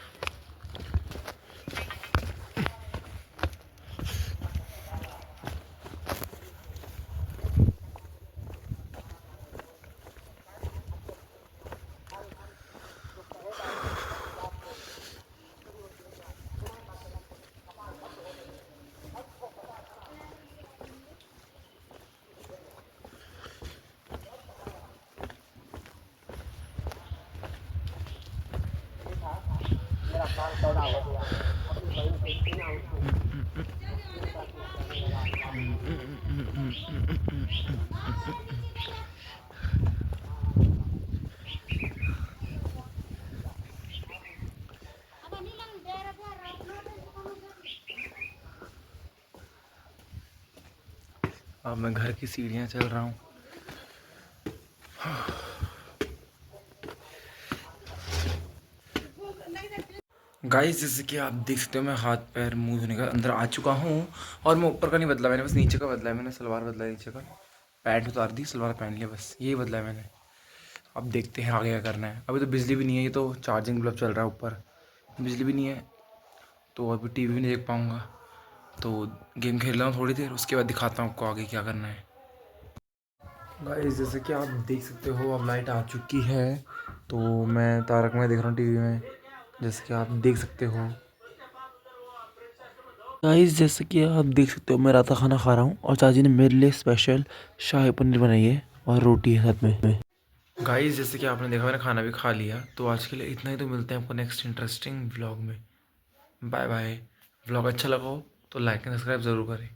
अब मैं घर की सीढ़ियाँ चल रहा हूँ। गाइस जैसे कि आप देख सकते हो मैं हाथ पैर मुंह धोने का अंदर आ चुका हूँ और मैं ऊपर का नहीं बदला, मैंने बस नीचे का बदला है। मैंने सलवार बदला है, नीचे का पैंट उतार दी, सलवार पहन लिया, बस यही बदला है मैंने। अब देखते हैं आगे क्या करना है। अभी तो बिजली भी नहीं है, ये तो चार्जिंग बल्ब चल रहा है ऊपर, बिजली भी नहीं है तो अभी टीवी भी नहीं देख पाऊँगा। तो गेम खेल रहा हूँ थोड़ी देर, उसके बाद दिखाता हूँ आपको आगे क्या करना है। गाइस जैसे कि आप देख सकते हो अब लाइट आ चुकी है, तो मैं तारक में देख रहा हूँ टीवी में, जैसे कि आप देख सकते हो। गाइस जैसे कि आप देख सकते हो मैं रात का खाना खा रहा हूँ और चाची ने मेरे लिए स्पेशल शाही पनीर बनाई है और रोटी है साथ में। गाइस जैसे कि आपने देखा मैंने खाना भी खा लिया, तो आज के लिए इतना ही। तो मिलते हैं आपको नेक्स्ट इंटरेस्टिंग व्लॉग में। Bye bye. व्लॉग अच्छा लगा हो तो लाइक एंड सब्सक्राइब ज़रूर करें।